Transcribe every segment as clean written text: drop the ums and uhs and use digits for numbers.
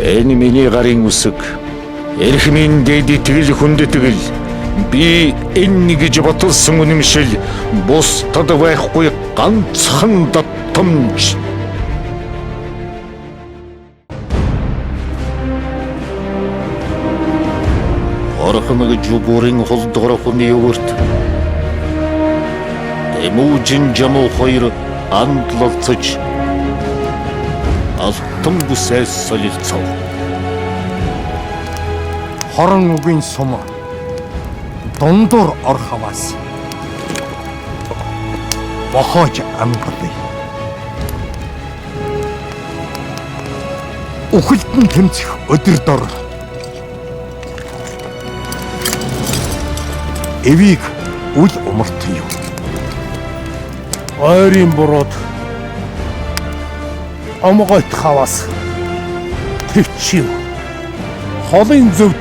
Энэ миний гарын үсэг. Эрх минь дэд итгэл хүндэтгэл. Би энэ гэж ботсон үнэмшил бусдад байхгүй ганцхан давтамж. Орхон гэж бүрийн холдгор хүний өрт. Эмүүжин жамуу хоёр андлалцаж алтан бүсээс солилцов. Хорон үгийн сум дундуур ор хаваас бохож амгадъя. Үхэлтэн тэмцэх өдөр дор эвийг үл умартъя. Ойрын бурууд омгойт хаваас төвчив. Холын зөвд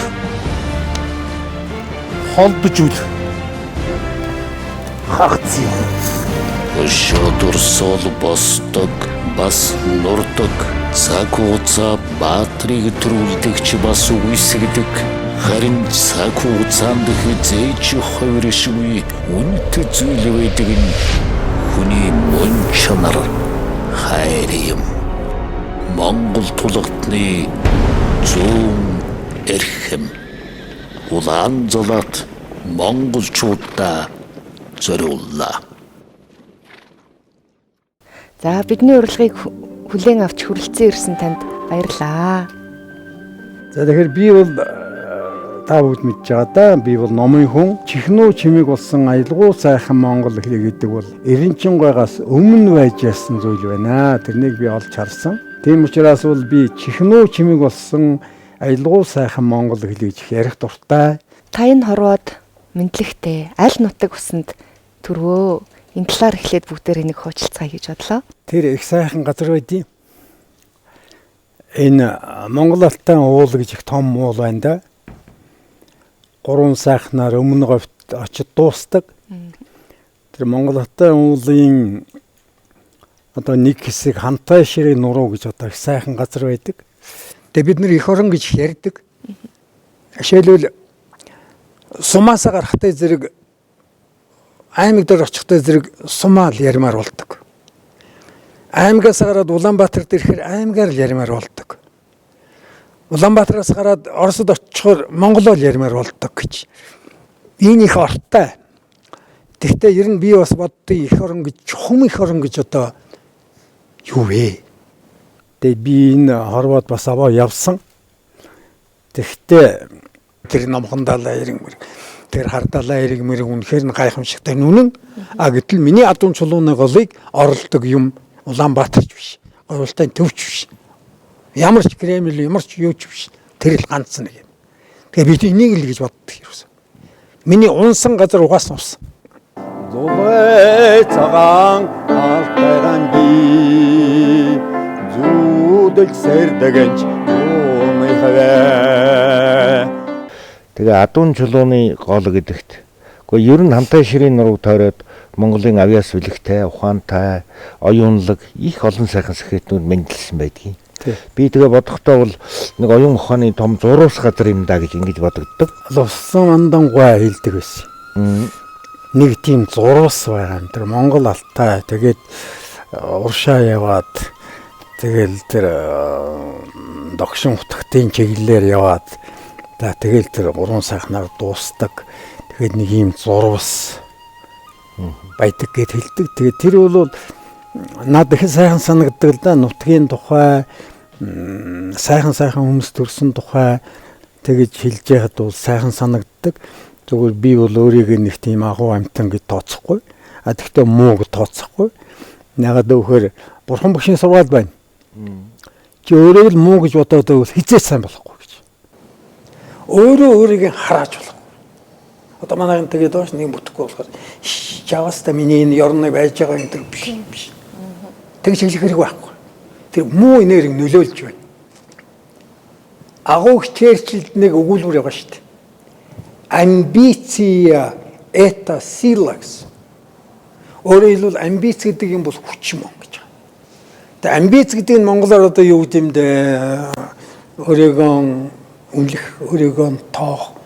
холдож үл хагцъя. Өшөөдөр сол босдог, бас нурдаг. Цаг хугацаа баатрыг төрүүлдэгч бас үгүйсгдэг. Харин цаг хугацаанд хязээж хувиршгүй үнэт зүйл байдаг нь хүний мөн чанар хайр юм. Монгол тулгтны зүүн эрхэм. Улаан золот монголчуудаа зориуллаа. За бидний урилгыг хүлээн авч хүрэлцэн ирсэн танд баярлалаа. За тэгэхээр би бол та бүгд мэдж байгаа да. Би бол номын хүн. Чихнүү чимэг болсон аялгуу сайхан Монгол гэдэг бол эренчингойгоос өмнө байж яасан зүйл байна. Тэрнийг би олж харсан. Тийм учраас бол би чихнүү чимэг болсон аялгуу сайхан Монгол хэлийг ярих дуртай. Та энэ хорвоод мэдлэгтэй аль нутаг усанд төрвөө энэ талаар эхлээд бүгдээр энийг хуучлцгаая гэж бодлоо. Тэр их сайхан газар байдیں۔ Энэ Монгол Алтан уул гэж их том уул байна да. Гурван сайхнаар өмнө говьт очиж дуустдаг. Тэр Монгол Алтан уулын одоо нэг хэсэг Хантай ширээ нуруу гэж одоо их сайхан газар байдаг. Тэгээ бид нэр их орон гэж ярьдаг. Жишээлбэл сумаас гарахтай зэрэг аймаг дээр очихтай зэрэг сумаал ярмаар болдог. Аймагаас гараад Улаанбаатарт ирэхээр аймгаар л ярмаар болдог. Улаанбаатараас гараад Оросд очихоор монголоор ярмаар болдог гэж. Энэ их ортой. Тэгтээ ер нь би бас боддоо их орон гэж чухам их орон гэж одоо юу вэ? Тэгээ би энэ хорвоод бас аваа явсан. Тэгтээ тэр номхондалаа иргмэр тэр хардалаа иргмэр үнэхээр нь гайхамшигтай нүнэн. А гэтэл миний адуун чулууны голыг оролдог юм Улаанбаатарч биш. Гурвалтай төвч биш. Ямар ч Кремль, ямар ч юу ч биш. Тэр л ганц нэг юм. Тэгээ би энийг л гэж боддог юм. Миний унсан газар угаас унсан. Зулээ цагаан алтайган би зүудэл сэрдэгэнч юумай хавэ. Тэгээ адуун чулууны гол гэдэгт гэхдээ ер нь Хантай ширийн нурууг тойроод Монголын авиас бүлэгтэй, ухаантай, оюунлаг их олон сайхан сэхэтнүүд мэндэлсэн байдгийг. Би тэгээ бодохдоо бол нэг оюун ухааны том зурвас газар юм да гэж ингэж бодогддог. Лувсан Андангуй хэлдэг байсан. Нэг тийм зурвас байгаа юм. Тэр Монгол Алтай тэгээд уршаа яваад тэгэл тэр догшин утгатын чиглэлээр яваад тэгэл тэр гурван сайхнаар дуустдаг. Тэгээд нэг юм зурвас байдаг гэд хэлдэг. Тэгээд тэр бол над их сайхан санагддаг л да. Нутгийн тухай сайхан хүмүүс төрсөн тухай тэгэж хэлж яхад бол сайхан санагддаг. Зүгээр би бол өөрийгөө нэг тийм агуу амтан гэж тооцохгүй. А тэгтээ муу гэж тооцохгүй. Ягаад гэвэл бурхан багшийн сургаал байна. Чи өөрөө л муу гэж бодоод байвал хизээ сайн болохгүй гэж. Өөрийгөө харааж болох. Одоо манайхан тэгээд доош нэг бүтэхгүй болохоор чаваста миний энэ ёрны байж байгаа юм биш. Тэгж хэлэх хэрэг байхгүй. Тэр муу энерги нөлөөлж байна. Агуу хичээлчлэлд нэг өгүүлбэр байгаа шүү дээ. Амбиция это сила гэсэн. Өөрөөр хэлбэл амбиц гэдэг юм бол хүч юм гэж байна. Тэгээ амбиц гэдэг нь монголоор одоо юу гэдэм бэ? өөрийгөө үнэлэх, өөрийгөө тоох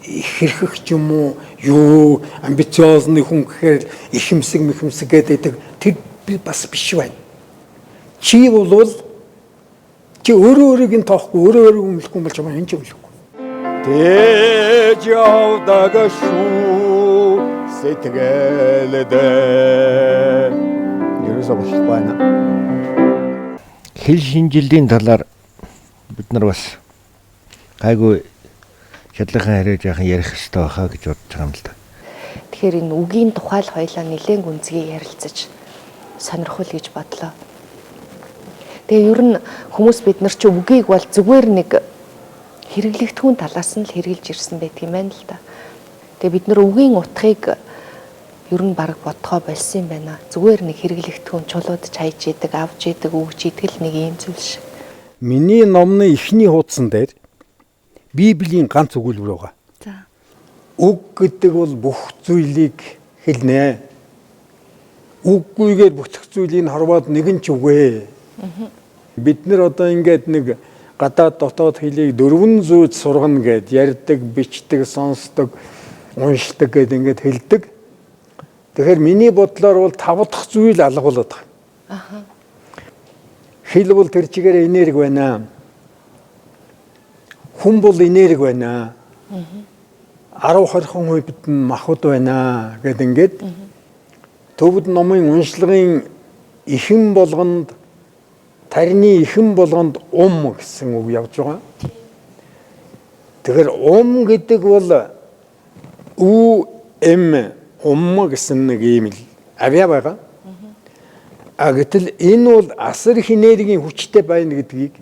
их хэрхэх ч юм уу юу амбициозны хүн гэхээр ихэмсэг гэдэг тэр би бас биш байна. Чи бол чи өөрийг тоохгүй өөрийгөө үнэлэхгүй бол чамаа хэн ч үнэлэхгүй. Дэж явдаг шүү сэтгэлдээ. Ерөөсөө болох байна. Хэл шинжиллийн талаар бид нар бас гайгүй шадлахын харьяа жаахан ярих хэрэгтэй байхаа гэж бодож байгаа юм л да. Тэгэхээр энэ үгийн тухай л хоёлаа нэлээд гүнзгий ярилцаж сонирхол гэж бодлоо. Тэгээ ер нь хүмүүс бид нар чи үгийг бол зүгээр нэг хэрэглэгдэхүүн талаас нь л хэрэгжилж ирсэн байдаг юм байна л да. Тэгээ бид нар үгийн утгыг ер нь баг бодгоо болсон юм байна. Зүгээр нэг хэрэглэгдэхүүн чулуудж хайж идэг, авж идэг, өгж идэг л нэг юм зүйл шиг. Миний номны эхний хуудсан дээр Библийн ганц өгүүлбэр байгаа. За. Үг гэдэг бол бүх зүйлийг хэлнэ. Үггүйгээр бүтэх зүйлийг харваад нэгэн ч үгүй. Бид нэр одоо ингээд нэг гадаад дотоод хэлийг 400 сургана гэд ярьдаг, бичдэг, сонсдог, уншдаг гэд ингээд хэлдэг. Тэгэхээр миний бодлоор бол 5 дахь зүйл алга болоод байгаа. Хэл бол тэр чигээр энерги байна. Хүн бол энерги байна. 10-20 үед махуд байна гэд ингээд төвд номын уншлагын ихэн болгонд тарины ихэн болгонд гэсэн үг явж байгаа. Тэгэхээр гэдэг бол гэсэн нэг юм л авьяа байгаа. Гэтэл энэ бол асар их энергийн хүчтэй байна гэдгийг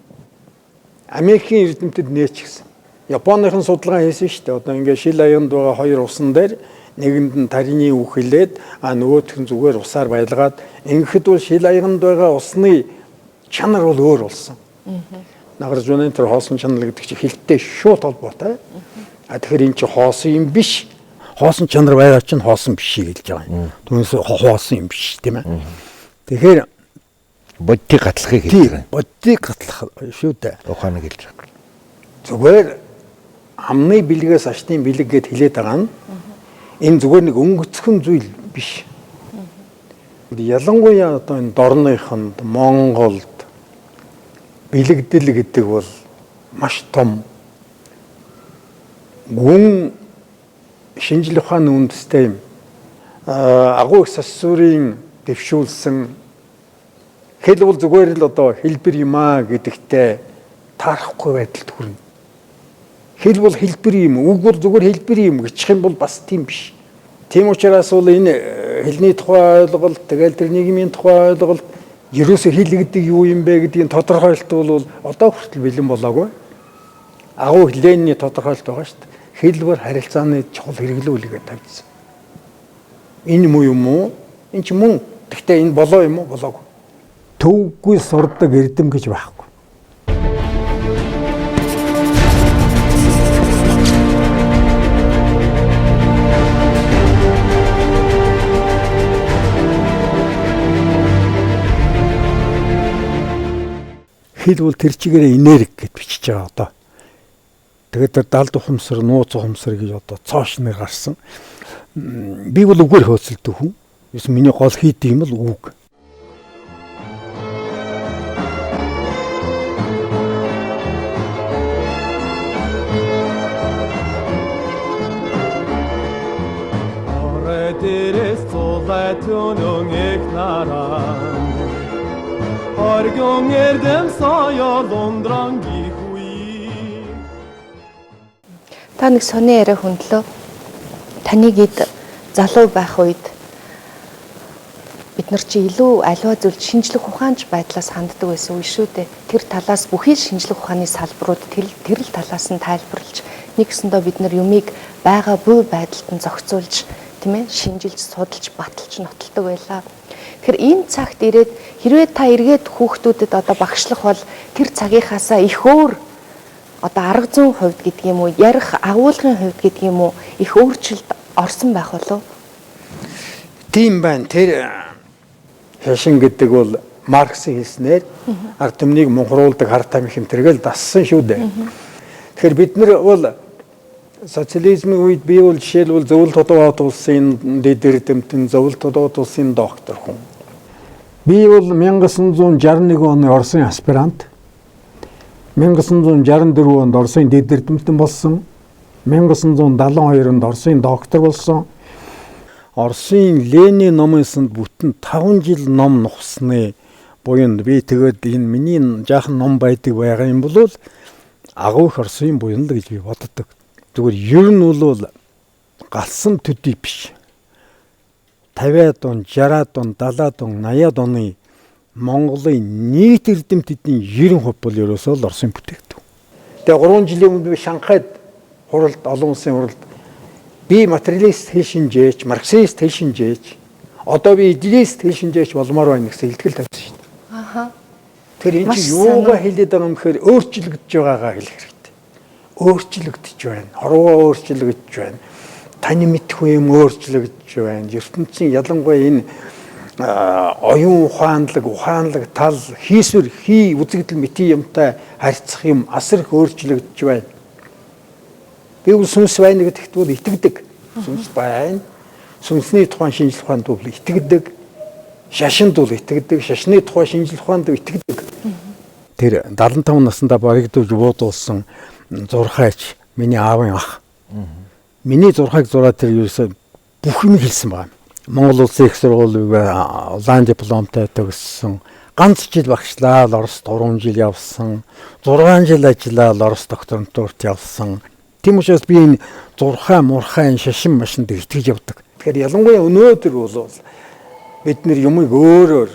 Америкийн эрдэмтэд нээчихсэн. Японыхон судалгаа хийсэн шүү дээ. Одоо ингээд шил аянд байгаа 2 усан дээр нэгэнд нь тарины үг хэлээд нөгөөх нь зүгээр усаар байлгаад ингэхэд бол шил аянд байгаа усны чанар бол өөр болсон. Нагарч үнэн тэр хоосон чанар гэдэг чинь хэлтэй шууд холбоотой. Тэгэхээр энэ чинь хоосон юм биш. Хоосон чанар байгаа чинь хоосон биш гэж байгаа юм. Түүнээс хоосон юм биш тийм ээ. Тэгэхээр боддыг гатлахыг хэлж байгаа. Боддыг гатлах шүү дээ. Ухааныг хэлж байгаа. Зүгээр амны бэлгээс ашны бэлэг гэд хэлээд байгаа нь энэ зүгээр нэг өнгөцхөн зүйл биш. Ялангуяа одоо энэ дорныхонд Монголд бэлэгдэл гэдэг бол маш том гүн шинжлэх ухааны үндэстэй юм. Агуу их сасурын дэвшүүлсэн хэл бол зүгээр л одоо хэлбэр юм аа гэдэгтээ таарахгүй байдалд хүрнэ. Хэл бол хэлбэр юм, үг бол зүгээр хэлбэр юм гिचх юм бол бас тийм биш. Тийм учраас бол энэ хэлний тухай ойлголт, тэгэл тэр нийгмийн тухай ойлголт, ерөөсөө хэл гэдэг юу юм бэ гэдгийг тодорхойлт бол одоо хүртэл бэлэн болоогүй. Агуу Ленины тодорхойлт байгаа шүү дээ. Хэл бол харилцааны чухал хэрэглүүлэгээ тавьчихсан. Энэ юм уу? Энэ ч мөн. Гэхдээ энэ болоо юм уу? Болоогүй. Төвгүй сурдаг эрдэм гэж байхгүй. Хэл бол тэр чигээр энерги гэж бичиж байгаа одоо. Тэгээд далд ухамсар, нууц ухамсар гэж одоо цоош нэр гарсан. Би бол үгээр хөөцөлдөг хүн. Юус миний гол хийдэг юм бол үг. Та нэг сони яриа хөндлөө. Таныг эд залуу байх үед бид нар чи илүү аливаа зүйл шинжлэх ухаанч байдлаас ханддаг байсан үе шүү дээ. Тэр талаас бүхий шинжлэх ухааны салбарууд тэр л талаас нь тайлбарлаж нэгсэндээ бид нар юмыг байгаа буй байдалд нь зохицуулж тийм ээ шинжилж судалж баталж нотолдог байлаа. Тэгэхээр энэ цагт ирээд хэрвээ та эргээд хүүхдүүдэд одоо багшлах бол тэр цагийнхаасаа их өөр одоо арга зүйн хувьд гэдэг юм уу, ярих агуулгын хувьд гэдэг юм уу, их өөрчлөлт орсон байх болов? Тийм байна. Тэр шашин гэдэг бол Марксийн хэлснээр ард түмнийг мунхруулдаг хар тамхи хэмтэргээл дассан шүү дээ. Тэгэхээр бид нар бол социализмын үед би бол жишээлбэл зөвлөлт тодорхой улсын дэд эрдэмтэн, зөвлөлт тодорхой улсын доктор хүн. Би бол 1961 оны Оросын аспирант, 1964 онд Оросын дэд эрдэмтэн болсон, 1972 онд Оросын доктор болсон. Оросын Ленин номынсанд бүтэн 5 жил ном нухсны буюунд би тэгээд энэ миний жаахан ном байдаг байгаа юм бол агуу их Оросын буян л гэж би боддог. Зүгээр ер нь бол галсан төдий биш. 50-аад он, 60-аад он, 70-аад он, 80-аад оны Монголын нийт эрдэмт эдийн 90% бол ерөөсөө л Оросын бүтээгдэхүүн. Тэгээ 3 жилийн өмнө би Шанхайд хуралд, олон улсын хуралд би материалист хэл шинжээч, марксист хэл шинжээч, одоо би идеалист хэл шинжээч болмоор байна гэсэн илтгэл тавьсан шүү дээ. Аха. Тэр энэ чинь юугаа хэлээд байгаа юм гэхээр өөрчлөгдөж байгаагаа хэлэх хэрэгтэй. Өөрчлөгдөж байна. Хорвоо өөрчлөгдөж байна. Таны мэдхгүй юм өөрчлөгдөж байна. ертөнцийн ялангуяа энэ оюун ухаанлаг тал хийсвэр үзэгдэл мэти юмтай харьцах юм асар их өөрчлөгдөж байна. Би сүнс байна гэдэгт бол итгэдэг. Сүнс байна. Сүнсний тухайн шинжлэх ухаанд бол итгэдэг. Шашинд бол итгэдэг. Шашны тухайн шинжлэх ухаанд итгэдэг. Тэр 75 наснда баригдуулж буудуулсан зурхайч миний аавын ах. Миний зурхайг зураад тэр ерөөсөө бүх юм хэлсэн байна. Монгол Улсын их сургуулийн улаан дипломтой төгссөн. Ганц жил багшлаа, Орост 3 жил явсан. 6 жил ажиллаа, Орост докторантурт явсан. Тийм учраас би энэ зурхай, мурхай, шашин машинд итгэж явдаг. Тэгэхээр ялангуяа өнөөдөр бол бид нэр юмыг өөрөөр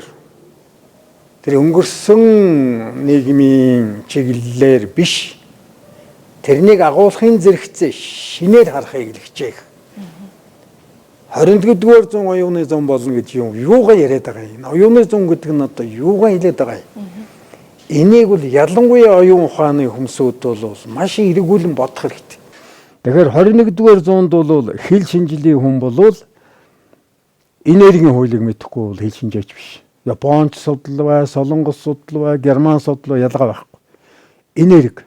тэр өнгөрсөн нийгмийн чиглэлээр биш тэрнийг агуулгын зэрэгцээ шинээр харахыг хичээх. 21-р зуун оюуны зам болно гэж юм юугаа яриад байгаа юм. Оюуны зам гэдэг нь одоо юугаа хэлээд байгаа юм. Энийг бол ялангуяа оюун ухааны хүмүүсүүд бол маш эргүүлэн бодох хэрэгтэй. Тэгэхээр 21-р зуунд бол хэл шинжлэлийн хүн бол энергийн хуулийг мэдэхгүй бол хэл шинжээч биш. Японч судлал бай, Солонгос судлал бай, Герман судлал ялгаа байхгүй. Энерги.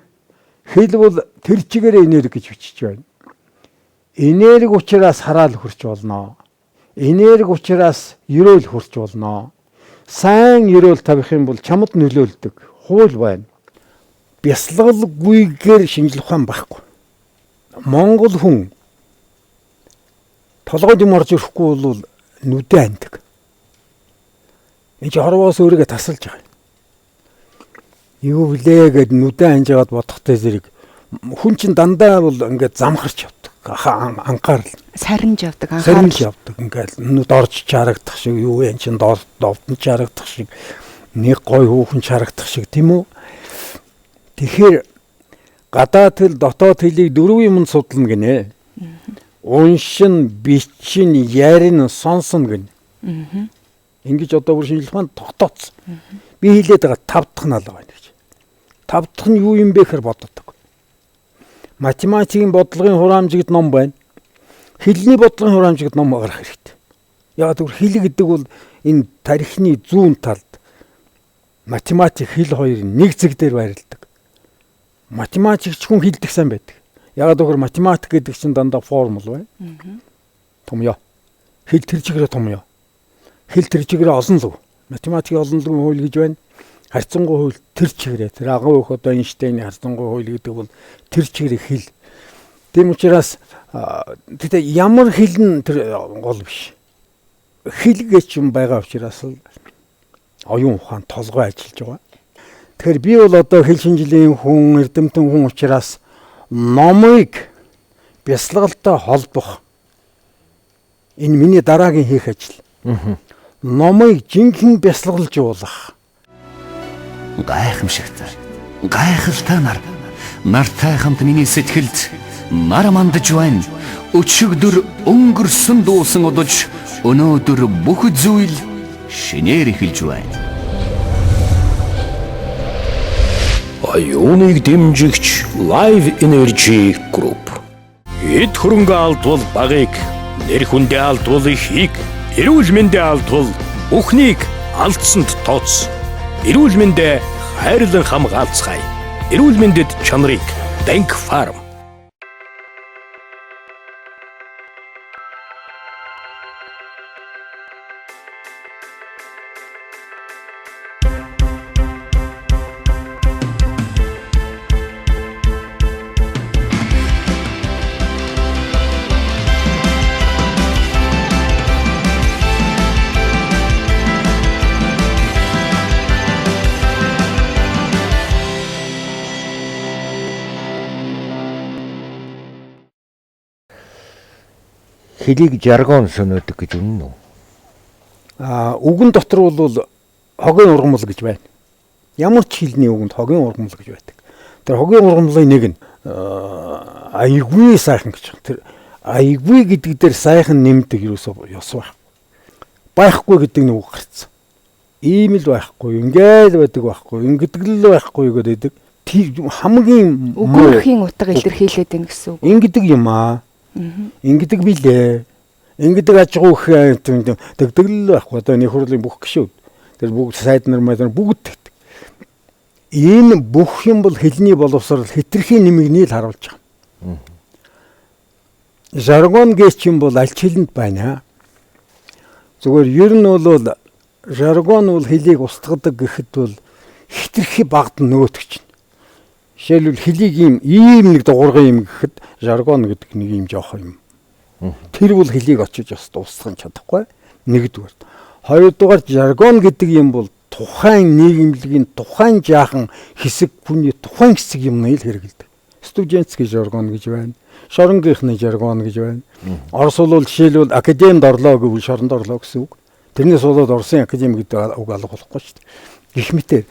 Хэл бол тэр чигээр энерги гэж бичиж байна. Энерги учраас хараал хурч болно. Энерги учраас ерөөл хурч болно. Сайн ерөөл тавих юм бол чамд нөлөөлдөг. Хууль байна. Бясалгалгүйгээр шинжлэх ухаан байхгүй. Монгол хүн толгойд юм орж ирэхгүй бол нүдэ андаг. Энд чи хорвоос өөрийгөө тасалж байгаа. Юу влээ гэд нүдэ анжгаад бодохтой зэрэг хүн чинь дандаа бол ингээд замхарч явдаг. Анхаарал. Сарнж явдаг, Сарнж явдаг. Ингээд нүд орж чарагдах шиг, юу энэ чинь довдон чарагдах шиг, нэг гой хүүхэн чарагдах шиг тийм үү? Тэгэхээр гадаад хэл, дотоод хэлийг 4 юмд судлана гинэ. Уншин, бичин, ярин, сонсон гинэ. Ингэж одоо бүр шинжлэх ухаанд тогтооцсон. Би хэлээд байгаа 5 дахь нь алга байна гэж. 5 дахь нь юу юм бэ гэхээр боддог. Математикийн бодлогын хураамжигд ном байна. Хэлний бодлогын хураамжигд ном гарах хэрэгтэй. Яг зөв хэл гэдэг бол энэ тарихны зүүн талд математик хэл хоёр нэг зэг дээр байрладаг. Математикч хүн хэлдэг сайн байдаг. Яг зөвхөн математик гэдэг чинь дандаа формул байна. Томьёо. Хэл тэр чигээр томьёо. Хэл тэр чигээр олон лав. Математикийн олон лавын хууль гэж байна. Харьцангуй хууль тэр чигээрээ. Тэр агуу их одоо Эйнштейний харьцангуй хууль гэдэг бол тэр чигээрээ хэл. Тийм учраас тэгтээ ямар хэл нь тэр гол биш. Хэл гэж юм байгаа учраас л оюун ухаан толгой ажиллаж байгаа. Тэгэхээр би бол одоо хэл шинжлэлийн хүн, эрдэмтэн хүн учраас номыг бясалгалтай холбох энэ миний дараагийн хийх ажил. Номыг жинхэнэ бясалгалж явуулах. Гайхамшигтай. Гайхалтай нартай хамт миний сэтгэлд нар мандаж байна. Өчигдөр өнгөрсөн дуусан удаж өнөөдөр бүх зүйл шинээр эхэлж байна. Оюуныг дэмжигч Live Energy Group. Эд хөрөнгө алдвал багыг, нэр хүндээ алдвал ихийг, эрүүл мэндээ алдвал бүхнийг алдсанд тооц. Эрүүл мэндэ хайрлан хамгаалцгаая. Эрүүл мэндэд чанарыг Denk Farm. Хэлийг жаргон сонирдог гэж үнэн үү? Үгэн дотор бол хогийн ургамал гэж байна. Ямар ч хэлний үгэнд хогийн ургамал гэж байдаг. Тэр хогийн ургамлын нэг нь аяггүй сайхан гэж. Тэр аяггүй гэдэг дээр сайхан нэмдэг юусоо ёс байхгүй гэдэг нэг үг гарцсан. Ийм л байхгүй, ингээл байдаг байхгүй, ингэдэг л байхгүй гэдэг. Тэр хамгийн өгөөрхийн утга илэрхийлээд байна гэсэн үг. Ингэдэг юм аа. Ингэдэг билээ. Ингэдэг аж ахуй тэгдэг л байхгүй. Одоо нэг хурлын бүх гişүүд. Тэр бүгд сайд нар бүгд тэгдэг. Энэ бүх юм бол хэлний боловсрол хитрхийн нэмэгнийг л харуулж байгаа. Жаргон гэж юм бол аль ч хэлэнд байна. Зүгээр ер нь бол жаргон бол хэлийг устгадаг гэхэд бол хитрхи багт нөгөөтгч. Жишээлбэл хэлийг ийм нэг дуурган юм гэхэд жаргон гэдэг нэг юм жоох юм. Тэр бол хэлийг очиж бас дуусгах чадахгүй. Нэгдүгээр. Хоёрдугаар жаргон гэдэг юм бол тухайн нийгэмлэгийн тухайн жаахан хэсэг хүний тухайн хэсэг юмныг л хэрэгэлдэг. Студентский жаргон гэж байна. Шоронгийнхны жаргон гэж байна. Орос бол жишээлбэл академид орлоо гэвэл шоронд орлоо гэсэн үг. Тэрнээс болоод Оросын академи гэдэг үг алга болохгүй шүү дээ. Гэх мэтээр.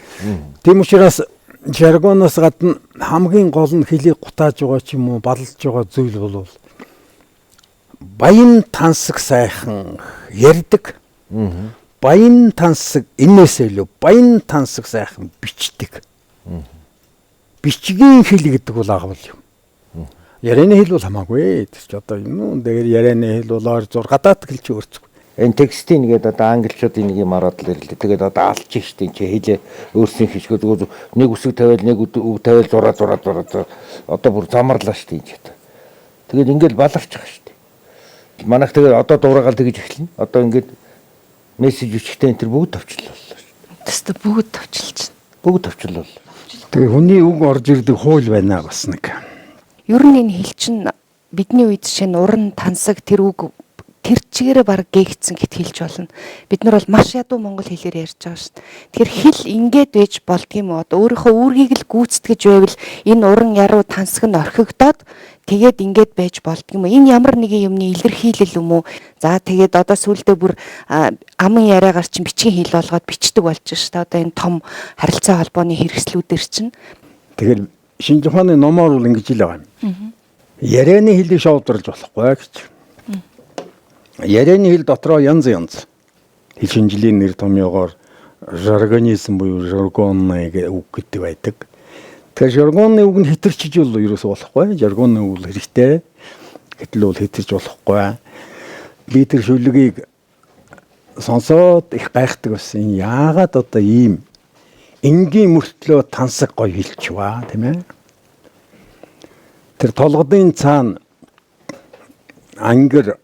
Тийм учраас жаргоноос гадна хамгийн гол нь хэлийг гутааж байгаа ч юм уу баллж байгаа зүйл бол баян тансаг сайхан ярьдаг. Баян тансаг энэсээ илүү баян тансаг сайхан бичдэг. Бичгийн хэл гэдэг бол агвал юм. Ярианы хэл бол хамаагүй. Тэр ч одоо юм дээр ярианы хэл бол ойр гадаад хэл чи өөрцөг. Энэ текстийн нэгэд одоо англичууд энийг юм ороод л ирлээ. Тэгээд одоо алж штий чи хэлээ өөрсний хишгөө нэг үсэг тавиал нэг үг тавиал зураа одоо бүр замарлаа штий ч гэдэг. Тэгээд ингээл баларч байгаа штий. Манайх тэгээд одоо дуурайгаал тэгж эхэлнэ. Одоо ингээд мессеж өчгтэй энэ төр бүгд товчлолоо штий. Тэстэ бүгд товчлж байна. Бүгд товчлол. Тэгээ хүний үг орж ирдэг хууль байна бас нэг. Ер нь энэ хэл чинь бидний үед шинэ уран тансаг тэр үг тэр чигээрээ баг гээгдсэн гэт хэлж болно. Бид нар бол маш ядуу монгол хэлээр ярьж байгаа шүү дээ. Тэр хэл ингээд байж болдгийм үү? Одоо өөрийнхөө үүргийг л гүйцэтгэж байвал энэ уран яруу тансаг нь орхигдоод тэгээд ингээд байж болдгийм үү? Энэ ямар нэгэн юмны илэрхийлэл юм уу? За тэгээд одоо сүүлдээ бүр аман яриагаар чинь бичгийн хэл болгоод бичдэг болж шүү дээ. Одоо энэ том харилцаа холбооны хэрэгслүүдэр чинь. Тэгэхээр шинж ухааны номоор бол ингэж л байгаа юм. Ярианы хэлийг шоудруулж болохгүй гэж. Ярианы хэл дотроо янз янз хэл шинжлэлийн нэр томьёогоор жаргонизм буюу жаргоны үг гэдэг байдаг. Тэгэхээр жаргоны үг нь хэтэрчиж бол ерөөсөө болохгүй. Жаргоны үг хэрэгтэй. Гэтэл бол хэтэрч болохгүй. Би тэр шүлгийг сонсоод их гайхдаг байсан. Яагаад одоо ийм энгийн мөртлөө тансаг гоё хэлчихваа тийм ээ. Тэр толгодын цаана ангир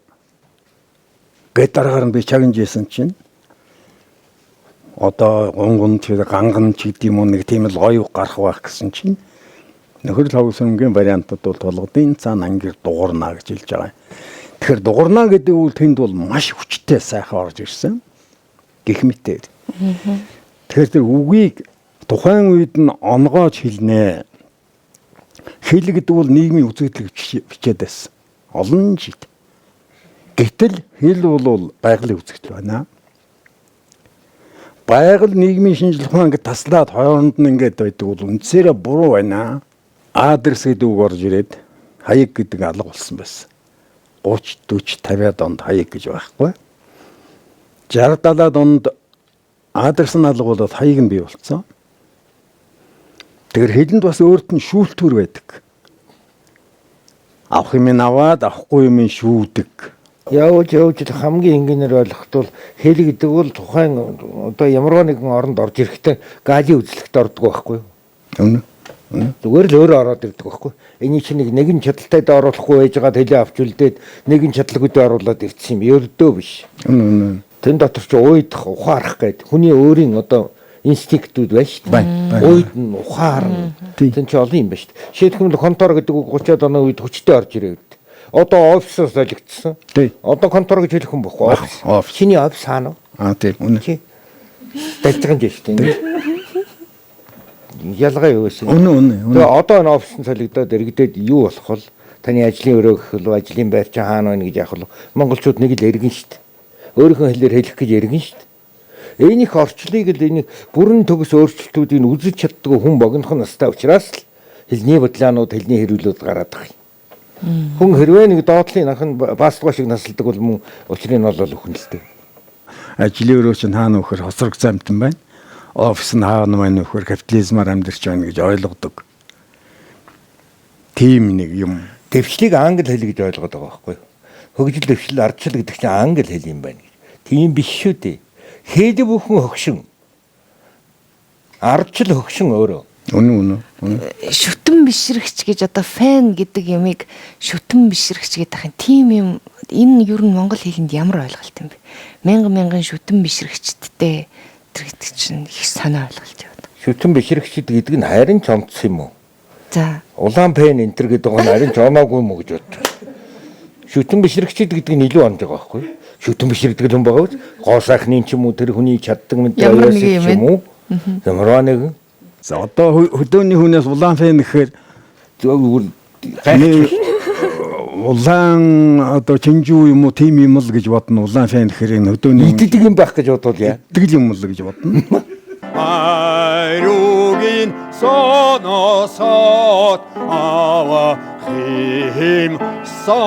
гэтаргаар нь би чагнажсэн чинь одоо гонгон ч ганган ч гэдэг юм уу нэг тийм л гоё гарах байх гэсэн чинь нөхөр хавсангийн вариантад бол толгодын цаана ангир дуурна гэж хэлж байгаа. Тэгэхээр дуурна гэдэг үйл тэнд бол маш хүчтэй сайхан орж ирсэн. Гэх мэтээр. Тэгэхээр тэр үгийг тухайн үед нь онгоож хэлнэ. Хэл гэдэг бол нийгмийн үзэгдлийг бичээд байсан. Олон жил. Гэтэл хэл бол байгалийн үзэгдэл байна. Байгаль нийгмийн шинжилгээ ухаан ингээд таслаад хооронд нь ингээд байдаг бол үндсээрээ буруу байна. Адрес гэдэг үг орж ирээд хаяг гэдэг алга болсон байсан. 30, 40, 50-аад онд хаяг гэж байхгүй. 60, 70-аад онд адрес нь алга болоод хаяг нь бий болсон. Тэгэхээр хэлэнд бас өөрт нь шүүлтүүр байдаг. Авах юм аваад авахгүй юм шүүдэг. Явж хамгийн энгийнээр ойлгоход бол хэл гэдэг бол тухайн одоо ямар нэгэн оронд орж ирэхдээ газын үзлэгт ордог байхгүй юу? Үнэ. Зүгээр л өөрөө ороод ирдэг байхгүй. Энийг чинь нэгэн чадaltaйд оруулахгүй байж байгаа хэлээ авч үлдээд нэгэн чадлагүйдээ оруулаад ирсэн юм. Ердөө биш. Үнэ. Тэн дотор ч уйдах, ухаарах гэдэг хүний өөрийн одоо инстинктүүд байна шүү дээ. Уйд нь ухаарна. Тэн чи олон юм байна шүү дээ. Жишээлбэл контор гэдэг үг 30-аад оны үед хүчтэй орж ирээд. Одоо офисоос олигдсон. Одоо контор гэж хэлэх юм бохгүй. Офис. Чиний офис хаана вэ? Тийм. Үнэ. Дажган жишээ шүү дээ. Ялгаа юу вэ? Үнэ. Тэгээ одоо энэ офисын солигдоод иргэдэд юу болох вэ? Таны ажлын өрөө гэх л ажлын байр чи хаана байна гэж яах вэ? Монголчууд нэг л эргэн шүү дээ. Өөрийнхөө хэлээр хэлэх гэж эргэн шүү дээ. Энэ их орчлыг л энэ бүрэн төгс өөрчлөлтүүдийг үзэж чаддгүй хүн богинох нь настай учраас л хэлний бодлоонууд хэлний хэрүүлүүд гараад байгаа юм. Хүн хэрвээ нэг доотлын нахан баастгаа шиг насалдаг бол мөн учрыг нь бол өхөн л дээ. Ажлын өрөө чинь хаана вөхөр хоцрог замтан байна. Офис нь хаана байна вөхөр капитализмаар амьдарч байна гэж ойлгодог. Тийм нэг юм. Дэвшлиг англи хэл гэж ойлгоод байгаа байхгүй юу? Хөгжил дэвшил ардчил гэдэг чинь англи хэл юм байна гэж. Тийм биш шүү дээ. Хэл бүхэн хөгшин. Ардчил хөгшин өөрөө. Үнэ. Шүтэн бишрэгч гэж одоо фэн гэдэг ямыг шүтэн бишрэгч гэдэг ахын тийм юм энэ юу н монгол хэлэнд ямар ойлголт юм бэ? Мянган шүтэн бишрэгчдтэй тэр гэдэг чинь их санаа ойлголт яваад. Шүтэн бишрэгчд гэдэг нь харин ч онцсон юм уу? За. Улаан пен энтер гэдэг нь харин ч оноогүй юм уу гэж боддог. Шүтэн бишрэгчд гэдэг нь илүү онд байгаа байхгүй юу? Шүтэн бишрэгдэг юм байгаа үү? Гоо сайхны ч юм уу тэр хүний чаддаг мэдээ юм уу? Ямар нэг. За одоо хөдөөний хүнээс улаан фэн гэхээр улаан одоо чинжүү юм уу тийм юм л гэж бодно. Улаан фэн гэхээр энэ хөдөөний иддэг юм байх гэж бодвол яа. иддэг юм л гэж бодно. Айругийн соносоод ава химсон.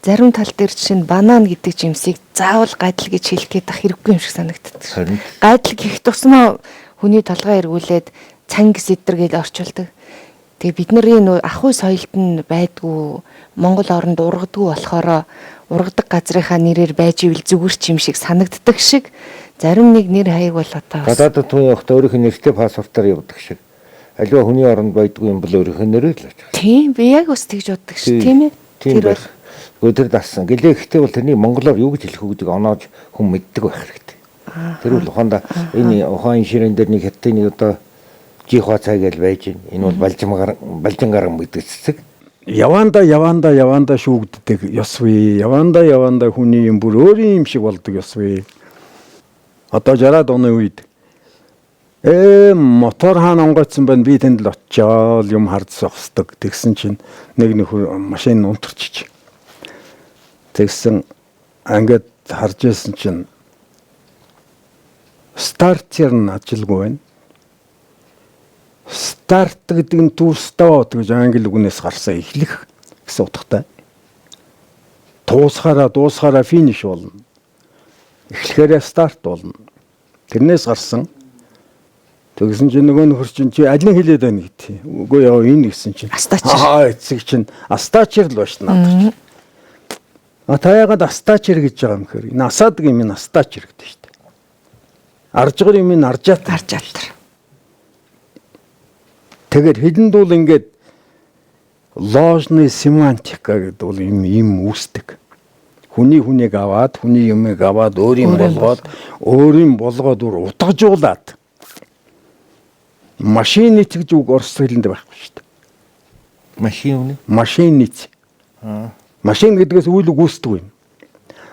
Зарим тал дээр чинь банан гэдэг жимсийг заавал гайдал гэж хэлэх гээд ах хэрэггүй юм шиг санагддаг. Гайдал гих тусмаа хүний толгой эргүүлээд цанг сэдэр гэж орчуулдаг. Тэгээ бидний нөө ахуй соёлд нь байдгүй Монгол оронд ургадгүй болохоор ургадаг газрынхаа нэрээр байж ивэл зүгэрч юм шиг санагддаг шиг зарим нэг нэр хаяг бол одоо гадаадд хүн явахдаа өөрийнх нь нэртэй паспортоор явдаг шиг. Аливаа хүний оронд байдгүй юм бол өөрийнх нь нэрээр л очиж. Тийм би яг ус тэгж боддог шүү тийм ээ. Тэр бол өдөр дассан. Гэлээ ихтэй бол тэрний монголоор юу гэж хэлэх үү гэдэг оноож хүн мэддэг байх хэрэгтэй. Тэр бол ухаанда энэ ухаан ширээн дээр нэг хятадын нэг одоо жихва цай гэж байж байна. Энэ бол балжингаран гэдэг цэцэг. Яванда шүүгддэг ёс вэ. Яванда хүний юм бүр өөрийн юм шиг болдог ёс вэ. Одоо 60-аад оны үед мотор хаана онгойцсон байна би тэнд л очиод юм хард зогсдог. Тэгсэн чинь нэг нөхөр машин унтарчиж. Тэгсэн ангид харж ирсэн чинь стартер нь ажилгүй байна. Старт гэдэг нь to start гэж англи үгнээс гарсан эхлэх гэсэн утгатай. Дуусахаараа финиш болно. Эхлэхээрээ старт болно. Тэрнээс гарсан. Тэгсэн чинь нөгөө нөхөр чинь чи алин хэлээд байна гэдэг. Үгүй яа энэ гэсэн чинь эцэг чинь астачер л бааш надад. Таягаад астачер гэж байгаа юм хэр. Энэ асаадаг юм ин астачер гэдэг шүү дээ. Аржгар юм ин аржаатар. Тэгээд хэдэн дул ингээд ложны семантика гэдэг бол юм үүсдэг. Хүнийг аваад, хүний юмыг аваад өөрийн болгоод утгажуулаад машиниц гэж үг орос хэлэнд байхгүй шүү дээ. Машиниц. Машин гэдгээс үйл үг үүсдэг юм.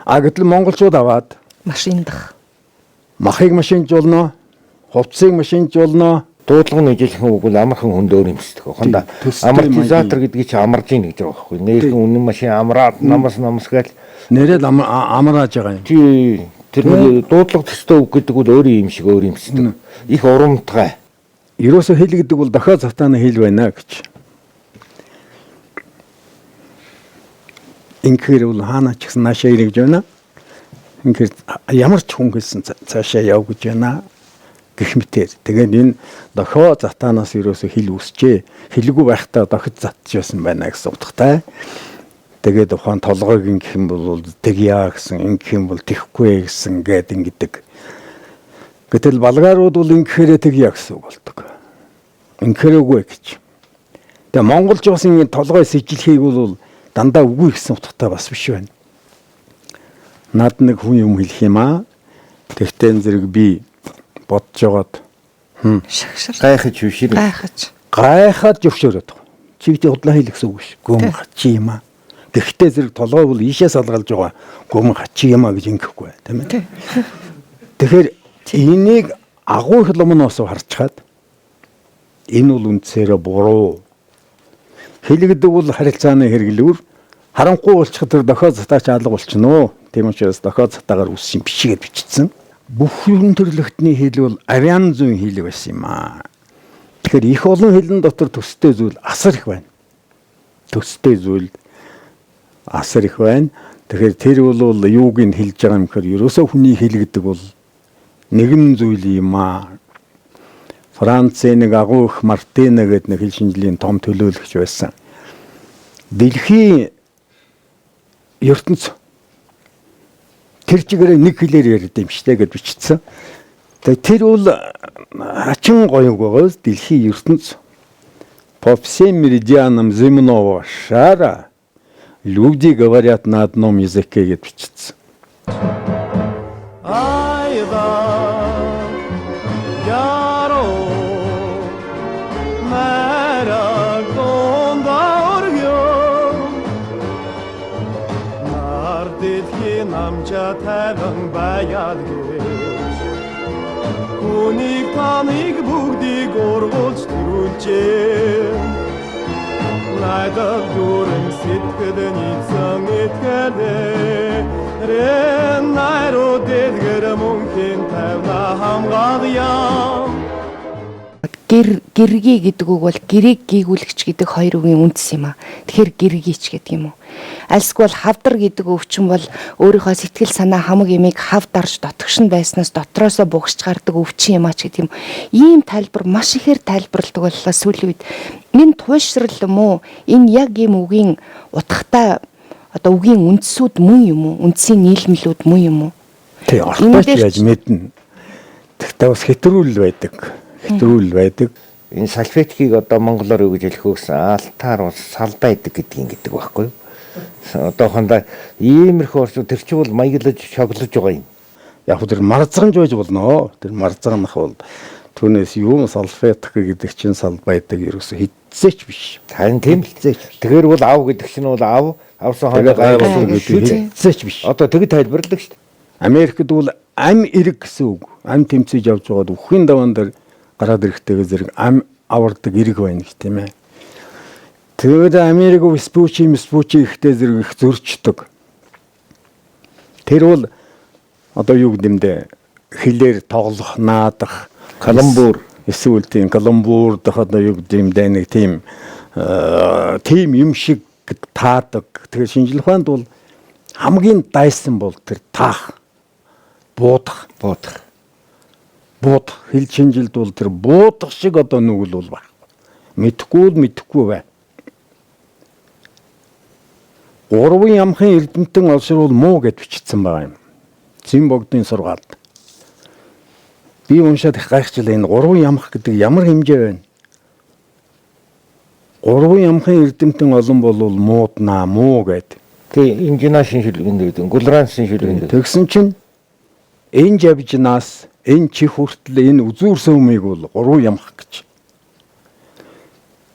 Гэтэл монголчууд аваад машиндах. Махыг машинжуулноо, хувцсыг машинжуулноо. Дуудлага нь ижил хүн үг бол амархан хүнд өөр юмсдаг. Ухаанда амортизатор гэдгийг чи амарж ийн гэж байгаа байхгүй. Нэрхэн үнэн машин амраад намас гээл нэрэл амрааж байгаа юм. Тий. Тэр нэг дуудлага төстэй үг гэдэг бол өөр юм шиг өөр юмсдаг. Их урамтгай. Ерөөсө хэл гэдэг бол дохио цатааны хэл байна гэж. Инхээр бол хаана ч гэсэн наашаа ирэх гэж байна. Инхээр ямар ч хүн хэлсэн цаашаа яв гэж байна. гэх мэтэр. Тэгээд энэ дохио затаанаас ерөөсө хил үсчээ. Хилгүй байхдаа дохид затж байсан байна гэсэн утгатай. Тэгээд ухаан толгойг ингэх юм бол тэгья гэсэн, ингэх юм бол тэхгүй гэсэн гээд ингэдэг. Гэтэл балгаарууд бол ингэхээрээ тэгья гэсэн үг болдог. Ингэхээрээгүй гэж. Тэгээ монголч бас ингэ толгой сэжлэхийг бол дандаа үгүй гэсэн утгатай бас биш байна. Над нэг хүн юм хэлэх юм аа. Тэгтээ зэрэг би бодож жагаад Шагшир. Гайхаж хүшир. гайхаад зөвшөөрöd. Чигт удлаа хэлэх гэсэн үг биш. Гүм хачи юм аа. Гэхдээ зэрэг толгой бол ийшээ салгалж байгаа. Гүм хачи юм аа гэж ингэхгүй тийм ээ. Тэгэхээр энийг агуу их ломноос харцгаад энэ бол үндсээрээ буруу. Хэлэгдэг бол харилцааны хэрэглүүр харанхуй болчих тэр дохио затаач алга болчихно. Тийм учраас дохио затаагаар үссэн бичигээд бичсэн. Бүх хүн төрлөختний хэл бол ариан зүйн хэл байсан юм аа. Тэгэхээр их олон хэлэн дотор төстэй зүйл асар их байна. Төстэй зүйл асар их байна. Тэгэхээр тэр бол юуг нь хэлж байгаа юм гэхээр ерөөсөө хүний хэл гэдэг бол нэгэн зүйл юм аа. Францын нэг агуу их Мартина гэдэг нэг хэл шинжлэлийн том төлөөлөгч байсан. Дэлхийн ертөнц тэр чигээр нэг хэлээр яриад юм штэ гэж бичсэн. Тэгээ тэр бол хачин гоёг байгаас дэлхийн ертөнц по всем меридианам земного шара люди говорят на одном языке гэж бичсэн. 남자 태강 баяд гэж хүнийг таныг бүгдийг ургуулж төрүүлжээ найдах дүрэн сэтгэд нийцэн итгэлээ найруу дэлгэр мөнхийн тавна хамгаалъя. Гэрги гэдэг үг бол гэрэг гийгүүлэгч гэдэг хоёр үгийн үндэс юм аа. Тэгэхээр гэргийч гэдэг юм уу? Альсгүй бол хавдар гэдэг өвчин бол өөрийнхөө сэтгэл санаа хамаг ямиг хав дарж дотгошн байснаас дотроосоо бугсч гардаг өвчин юм аа ч гэдэг юм. Ийм тайлбар маш ихээр тайлбарладаг боллоо сүүлийн үед. Энэ туйшрал юм уу? Энэ яг ийм үгийн утгатай одоо үгийн үндсүүд мөн юм уу? Үндсийн нийлмэлүүд мөн юм уу? Тэг ортооч яаж мэднэ. Тэгтээ бас хэтрүүл байдаг. Энэ салфеткийг одоо монголоор юу гэж хэлэх вэ? Алтаар ус салбайдаг гэдгийг байхгүй юу? Одоохондоо иймэрхүү орчууд тэр чинь бол маяглаж шоглож байгаа юм. Яг хөө тэр марзганж байж болно. Тэр марзганах бол түүнээс юм салфетк гэдэг чинь салбайдаг ерөөсө хитцээч биш. Харин тийм л зээч. Тэгэхээр бол ав гэдэг чинь бол авсан хоолой гайвал гэдэг хитцээч биш. Одоо тэгэд тайлбарладаг шүү дээ. Америкт бол ам эрэг гэсэн үг. Ам тэмцэж явж байгаад үхрийн даван дээр гараад ирэхтэйгээ зэрэг ам авардаг эрэг байна гэх тийм ээ. Тэгээд Америк Веспучи ихтэй зэрэг их зөрчдөг. Тэр бол одоо юу гэмдэ хилээр тоглох наадах каламбур эсвэл тийм каламбур дах одоо юу гэмдэ нэг тийм юм шиг таадаг. Тэгэхээр шинжлэх ухаанд бол хамгийн дайсан бол тэр таах буудах хэл шинжилд бол тэр буудах шиг одоо нүгэл бол баг. Мэдхгүй бай. Гурван ямхан эрдэмтэн олшруул муу гэж бичсэн байгаа юм. Зин богдын сургаалд. Би уншаад их гайхчлаа энэ гурван ямх гэдэг ямар хэмжээ байна? Гурван ямхан эрдэмтэн олон бол мууднаа муу гэдэг. Тэгээ инженер шинжилгээнд гэдэг, гулран шинжилгээнд. Тэгсэн чинь энэ жавжнаас энэ чих хүртэл энэ үзүүрсэн өмнөг бол гурван ямх гэж.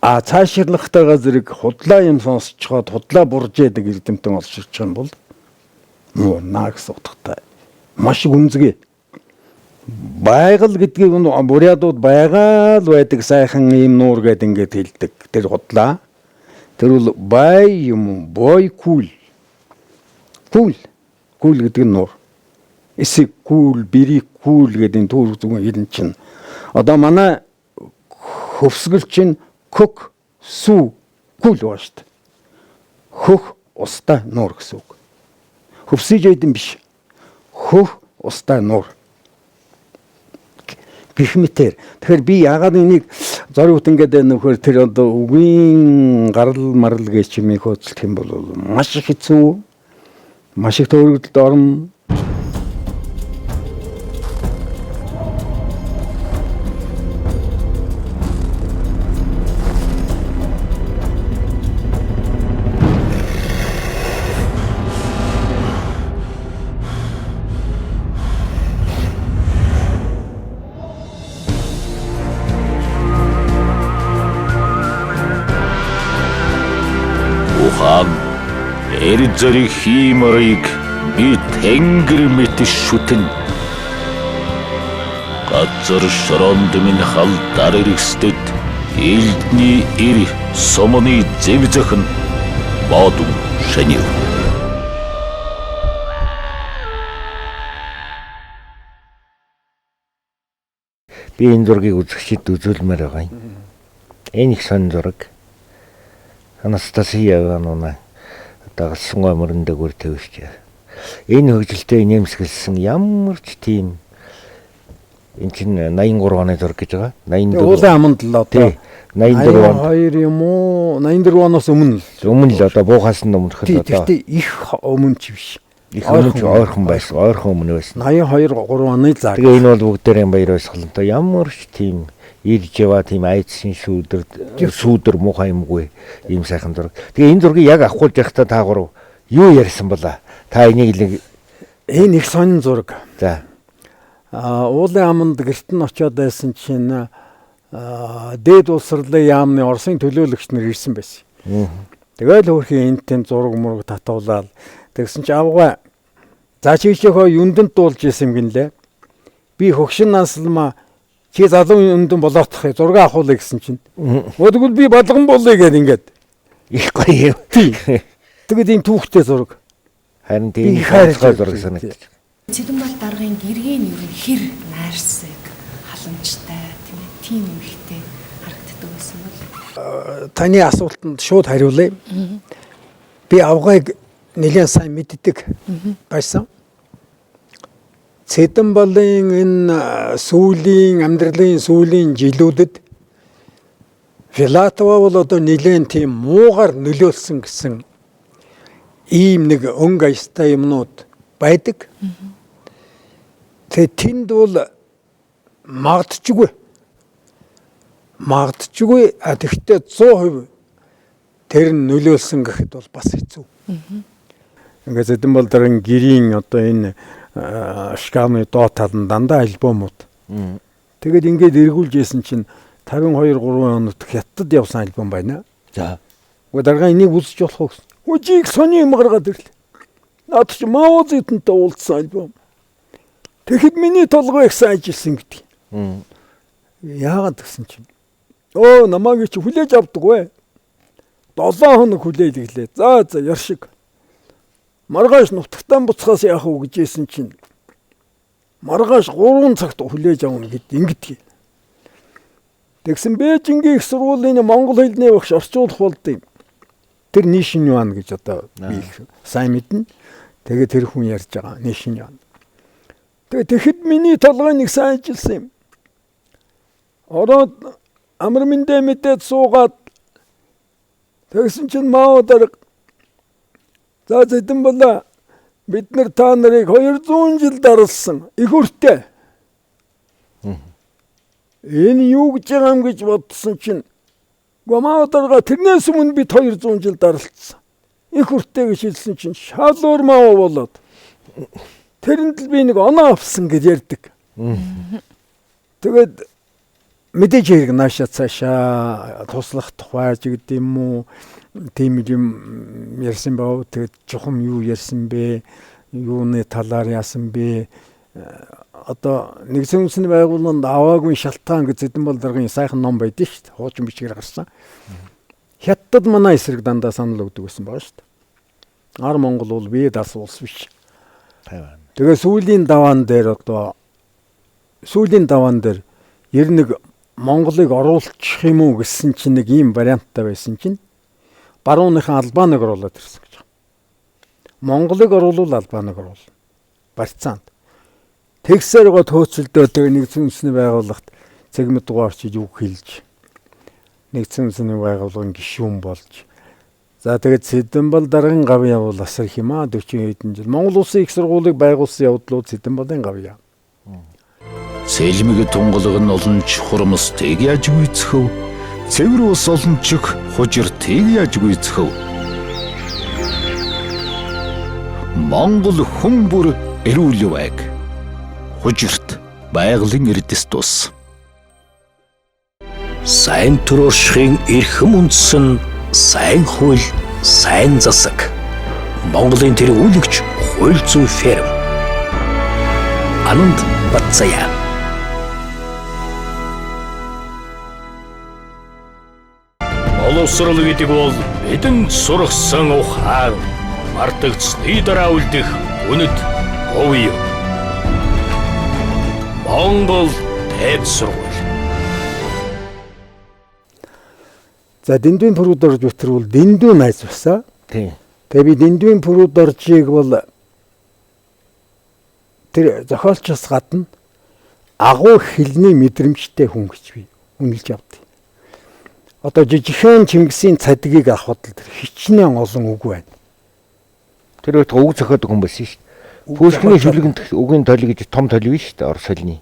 Цаашрлахтайгаа зэрэг худлаа юм сонсцоход худлаа бурж яадаг эрдэмтэн олширч байгаа бол муу наа гэсэн утгатай. Маш гүнзгий. Байгаль гэдгийг бурядууд байгаал байдаг сайхан ийм нуур гэдэг ингээд хэлдэг. Тэр худлаа. Тэр бол бай юм бой кул. Кул гэдэг нь нуур. Эсэг кул, бэрик кул гэдэг энэ түүх зүгээр хэлэн чинь. Одоо манай хөвсгөл чинь хөх сүү кул ба шүү дээ. Хөх устай нуур гэсэн үг. Хөвсөж байдсан биш. Хөх устай нуур. гэх мэтэр. Тэгэхээр би яагаад энийг зориуд ингээд нөхөр тэр одоо үгийн гарал марал гэж юм хөөцөлдөх юм бол маш их хэцүү, маш их төвөргөлд орно. Ухаан эр зэрэг хиймэрийг би тэнгэр мэт шүтэн. Газар шоронд минь халдаар иргэстэд элдний ир сомны зэвзэхэн бодун шэнив. Би энэ зургийг үзэгчид үзүүлмээр байгаа юм. Энэ их сонь зураг. Анастасия Ивановна дагалсан гомөрөндөө гүр тавьж. Энэ хөгжилтэй нэмсгэлсэн ямар ч тийм энэ чинь 83 оны зураг гэж байгаа. 84. Уулын аманд л одоо 84 он. 82 юм уу? 84 оноос өмнө л. Өмнө л одоо буухаас нь өмнөх л одоо. Тэгтээ их өмнө ч биш. Их өмнө ч ойрхон байсан. Ойрхон өмнө байсан. 82 3 оны заг. Тэгээ энэ бол бүгдээрээ баяр баясгалантай ямар ч тийм ирж яваа тийм айдсын сүүдэр муухай юмгүй ийм сайхан зураг. Тэгээ энэ зургийг яг авахулж байхдаа та гурав юу ярьсан бала? Та энийг энэ их сонин зураг. За. Уулын аманд гэрт нь очиод байсан чинь дээд улсрлын яамны Оросын төлөөлөгч нар ирсэн байсан. Тэгэл хөөрхийн энтэн зураг мураг татуулаад тэгсэн чи авгаа за чийчэхөө юндэнд дуулж исэн юм гинлээ. Би хөгшин наслма чи залуу юндэн болоотох зураг авахулъя гэсэн чинь. Өдгөл би болгон болъё гэдэг ингээд. Их гоё юм. Тэгэд ийм түүхтэй зураг. Харин тийм хайрцаг зураг санагдаж. Цэдэнбал даргын гэргийн ер нь хэр найрсаг, халамжтай тийм эмхтэй харагддаг байсан бол. Таны асуултанд шууд хариулъя. Би авгайг нэлээд сайн мэддэг байсан. Цэдэнбалын энэ сүүлийн амьдралын сүүлийн жилүүдэд Филатова бол одоо нэлээд тийм муугар нөлөөлсөн гэсэн ийм нэг өнгө аястай юмнууд байдаг. Тэгээ тэнд бол магадчгүй. Тэгэхдээ 100% тэр нь нөлөөлсөн гэхэд бол бас хэцүү. Ингээд Цэдэнбал даргын гэрийн одоо энэ шкамны доод талд дандаа альбомууд. Тэгээд ингээд эргүүлж ийсэн чинь 52 3 онот хятад явсан альбом байна. За. Уу дарга энийг үзэж болох уу гэсэн. Үжиг сони юм гаргаад ирлээ. Наад чи Мао Цзэдунтай уулзсан альбом. Тэгэхэд миний толгой их сайн ажилласан гэдэг. Яагаад гэсэн чинь. Намайг чи хүлээж авдаг вэ? 7 хоног хүлээж иглээ. За яршиг. Маргааш нутагтаа буцхаас яах вэ гэжсэн чинь. Маргааш 3 цагт хүлээж авна гэд ингэдэг. Тэгсэн Бээжингийн их сургуулийн монгол хэлний багш орчуулах болд юм. Тэр Нишин Юан гэж одоо би сайн мэднэ. Тэгээ тэр хүн ярьж байгаа Нишин Юан. Тэгэхэд миний толгой нэг сайн ажилласан юм. Ороод амар мэндэ мэдээд суугаад тэгсэн чинь Мао дарга за Цэдэнбал бид нар та нарыг 200 жил даралсан их өртөө. Энэ юу гэж байгаа юм гэж бодсон чинь Мао дарга тэрнээс өмнө бид 200 жил даралцсан. Их өртөө гэж хэлсэн чинь шалуур Мао болоод тэрэнд л би нэг оноо авсан гэж ярьдаг. Тэгээд мэдээж хэрэг наашаа цаашаа туслах тухайж гэдэг юм уу тийм юм ярьсан баа. Тэгээд чухам юу ярьсан бэ? Юуны талаар яасан бэ? Одоо нэгэн үндэсний байгууллаганд аваагүй шалтгаан гэж Цэдэнбал даргын сайхан ном байдаг шүү дээ. Хуучин бичгээр гарсан. Хятад манай эсрэг дандаа санал өгдөг байсан байгаа шүү дээ. Ар Монгол бол бие дас улс биш. Тэгээ сүүлийн даваан дээр ер нэг Монголыг оруулчих юм уу гэсэн чинь нэг ийм варианттай байсан чинь барууныхан Албаныг оруулаад ирсэн гэж. Монголыг оруулал Албаныг оруулна. Барьцаанд. Тэгсээр гоо төөцөлдөөд нэгдсэн үндэсний байгууллагт цэгмэд дугаарчиж үг хэлж нэгдсэн үндэсний байгууллагын гишүүн болж за тэгээд Сэдэнбал даргын гав явуул асар их юм аа 40 хэдэн жил Монгол Улсын их сургуулийг байгуулсан явдлууд Сэдэнбалын гав яа. Сэлмэг тунгалаг нь олонч хурамстыг яаж гүйцэхв? Цэвэр ус олончиг хужиртыг яаж гүйцэхв? Монгол хүн бүр эрүүл байг. Хужирт байгалийн эрдэс тус. Сайн төрөөршхийн эрхэм үндсэн сайн хууль, сайн засаг. Монголын тэргүүлэгч хууль зүйн ферм. Ананд Батцаян. Боловсрол гэдэг бол бидэнд сургасан ухаан, мартагдсны дараа үлдэх үнэт говь юм. Монгол дээд сургууль. За дэндүүн пүрүүд орж өтрүүл дэндүү найз баса. Тийм. Тэгээ би дэндүүн пүрүүд оржийг бол тэр зохиолчоос гадна агуу хэлний мэдрэмжтэй хүн гэж би үнэлж авдیں۔ Одоо жижигхэн Чингисийн цадгийг авахд л хичнээн олон үг байна. Тэр үед үг зохиодог хүн байсан шүү дээ. Пушкины шүлгэнд үгийн толь гэж том толь биш шүү дээ орос хэлний.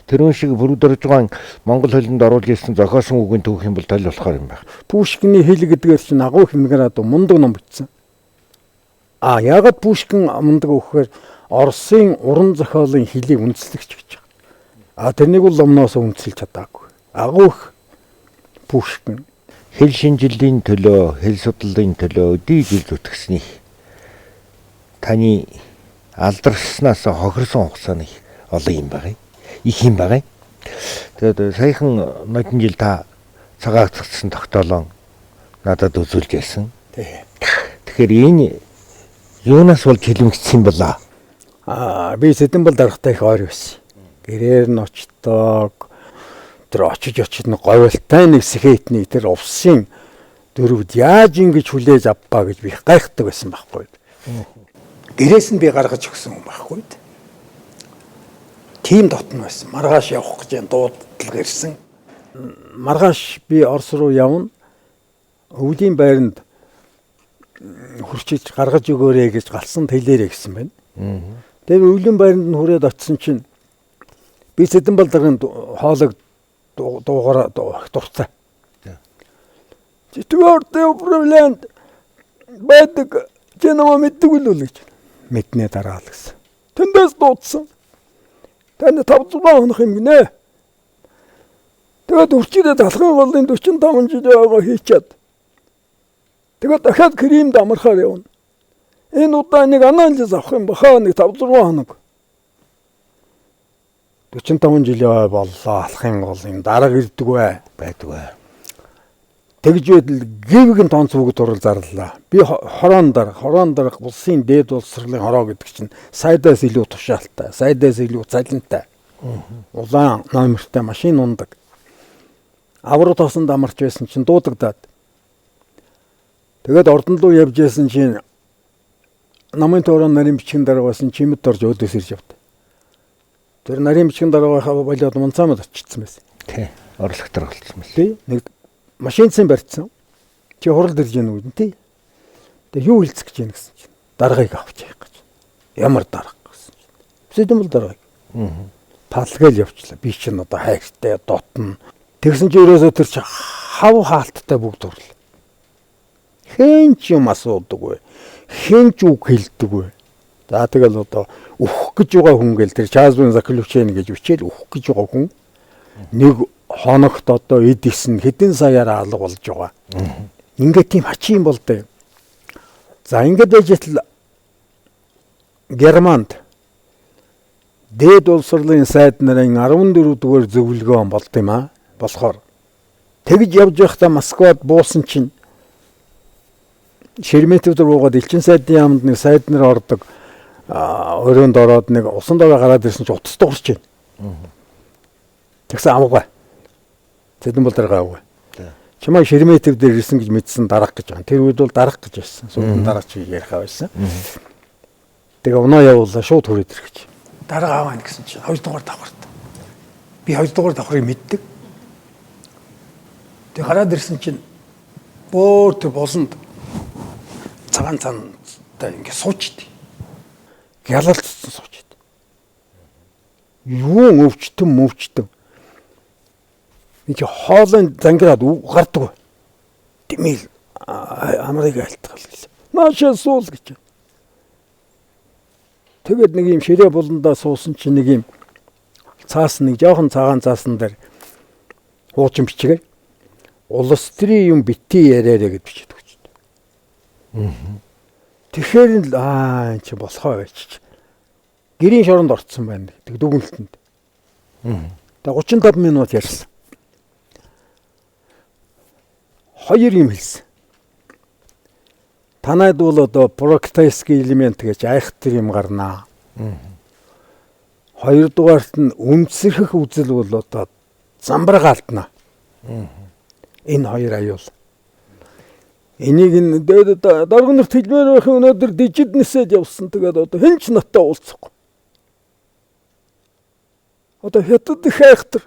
Тэрүүн шиг бүрд орж байгаа монгол хэлэнд оруулж ирсэн зохиосон үгийн түүх юм бол толь болохоор юм байна. Пушкины хэл гэдгээр чинь агуу хэмнэгэр одоо мундаг ном бичсэн. Яагаад Пушкин мундаг өгөхээр Оросын уран зохиолын хэлийг үндэслэгч гэж байгаа. Тэрнийг бол номноос үндэслэж чадаагүй. Агуу Пушкин Хэл шинжиллийн төлөө, хэл судлалын төлөө өдий жил зүтгэсний таны алдарснаас хохирсон хугацааны олон юм байна. Их юм байна. Тэгээд саяхан нодон жил та цагаагцсан тогтоолон надад үзүүлж байсан. Тэгэхээр энэ юунаас болж хэлмэгдсэн болоо? Би Сэдэнбал даргатай их ойр байсан. Гэрээр нь очдог. Тэр очиж нэг говьлтай нэг сэхэтний тэр увсын дөрөвд яаж ингэж хүлээж авбаа гэж би гайхдаг байсан байхгүй. Гэрээс нь би гаргаж өгсөн юм байхгүй. Тим дотн байсан. Маргааш явах гэж дуудлага ирсэн. Маргааш би Орос руу явна. Өвлийн байранд хурциж гаргаж өгөөрэй гэж галсан тэлээрэй гэсэн байна. Тэгээд өвлийн байранд нь хүрээд очисон чинь би Сэдэнбал даргын хоолойг дуугараа дуртай. Четвертый управлянт байдаг чинама мэддэг л гэж. Мэднэ дараа л гэсэн. Тэндээс дуудсан. Таны 500 хоног юм гинэ. Тэгээд үрчидээ талхын голын 45 жил байгаа хийчихэд. Тэгээд дахиад Кримд амархаар явна. Энэ удаа нэг анализ авах юм бахаа нэг 5-6 хоног. 45 жил боллоо алхын голын дарга ирдэг байдгүй. Тэгж байдал гівгэн тонц бүгд урал зарлаа. Би хорон дарга улсын дээд улс сурлын хороо гэдэг чинь сайдаас илүү тушаалтай, сайдаас илүү цалинтай. Улаан номертой машин ундаг. Аврал тосонд амарч байсан чинь дуудагдаад. Тэгээд ордон руу явж байсан чинь намын тоорон нарийн бичгийн дарга байсан чимэд орж өөдөөс ирж явд. Тэр нарийн бичгийн дарга болоод Монцамд очсон байсан. Тий. Орлогтор болчихсон байсан. Тий. Нэг машинцэн барьцсан. Чи хурал дэрж яана үү тий. Тэгээ юу хэлцэх гэж яана гэсэн чинь даргаыг авч явах гэж. Ямар дарга гэсэн чинь. Сэдэнбал даргаыг. Талгайл явчлаа. Би чинь одоо хайртай дотно. Тэгсэн чи ерөөсөө тэр чи хав хаалттай бүгд урлаа. Хэн ч юм асуудаггүй. Хэн ч үг хэлдэггүй. За тэгэл одоо өөх гэж байгаа хүн гэл тэр Чазбын Заклучен гэж бичээл өөх гэж байгаа хүн нэг хоногт одоо эдис нь хэдэн саяар алга болж байгаа. Ингээд тийм хачин болтой. За ингээд ажил Германд дээд улс сурлын сайд нарын 14 дугаар зөвлөгөө болт юм аа. Болохоор тэгж явж байхдаа Москвад буусан чинь Шереметьев руугаад Элчин сайдын яамд нэг сайд нар ордог. Өрөөнд ороод нэг усан даваа гараад ирсэн чинь утас дуурч байна. Тэгсэн амгаа. Сэдэнбал дарга аваа. Чамайг Шереметьев дээр ирсэн гэж мэдсэн дарга гэж байна. Тэр үед бол дарга гэж байсан. Сүүлийн дарга чи ярих байсан. Тэгээ унаа явуулаа шууд хүрээд ирэх гэж. дарга аваа гэсэн чинь 2 дугаар давхарт. Би 2 дугаар давхрыг мэддэг. Тэг гараад ирсэн чинь бөөр тэр болонд цагаан цаантай ингэ суучд. Гялалцсан суучд. Юу өвчтөн. Нэг хоолойн зангираад гардаг. Дэмэл амрыг алтгал гэлээ. Наашаа суул гэж. Тэгээд нэг юм ширээ болондоо суусан чинь нэг юм цаас нэг жоохон цагаан цаасан дээр хуучин бичгээр улс төрийн юм бити яриараа гэж бичиж өгчтэй. Тэгэхээр энэ чи болохоо байж. Гэрийн шоронд орцсон байна гэдэг дүгнэлтэнд. Тэгээ 35 минут ярьсан. 2 юм хэлсэн. Танайд бол одоо практический элемент гэж айхтар юм гарнаа. 2 дугаарт нь өмсрөх үзэл бол одоо замбар гаалтна. Энэ 2 аюул. Энийг нь дөргөнөрт хэлмээр байх өнөөдөр дижиднэсэд явсан. Тэгээд одоо хэн ч натаа уулзахгүй. Одоо хятад их айхтар.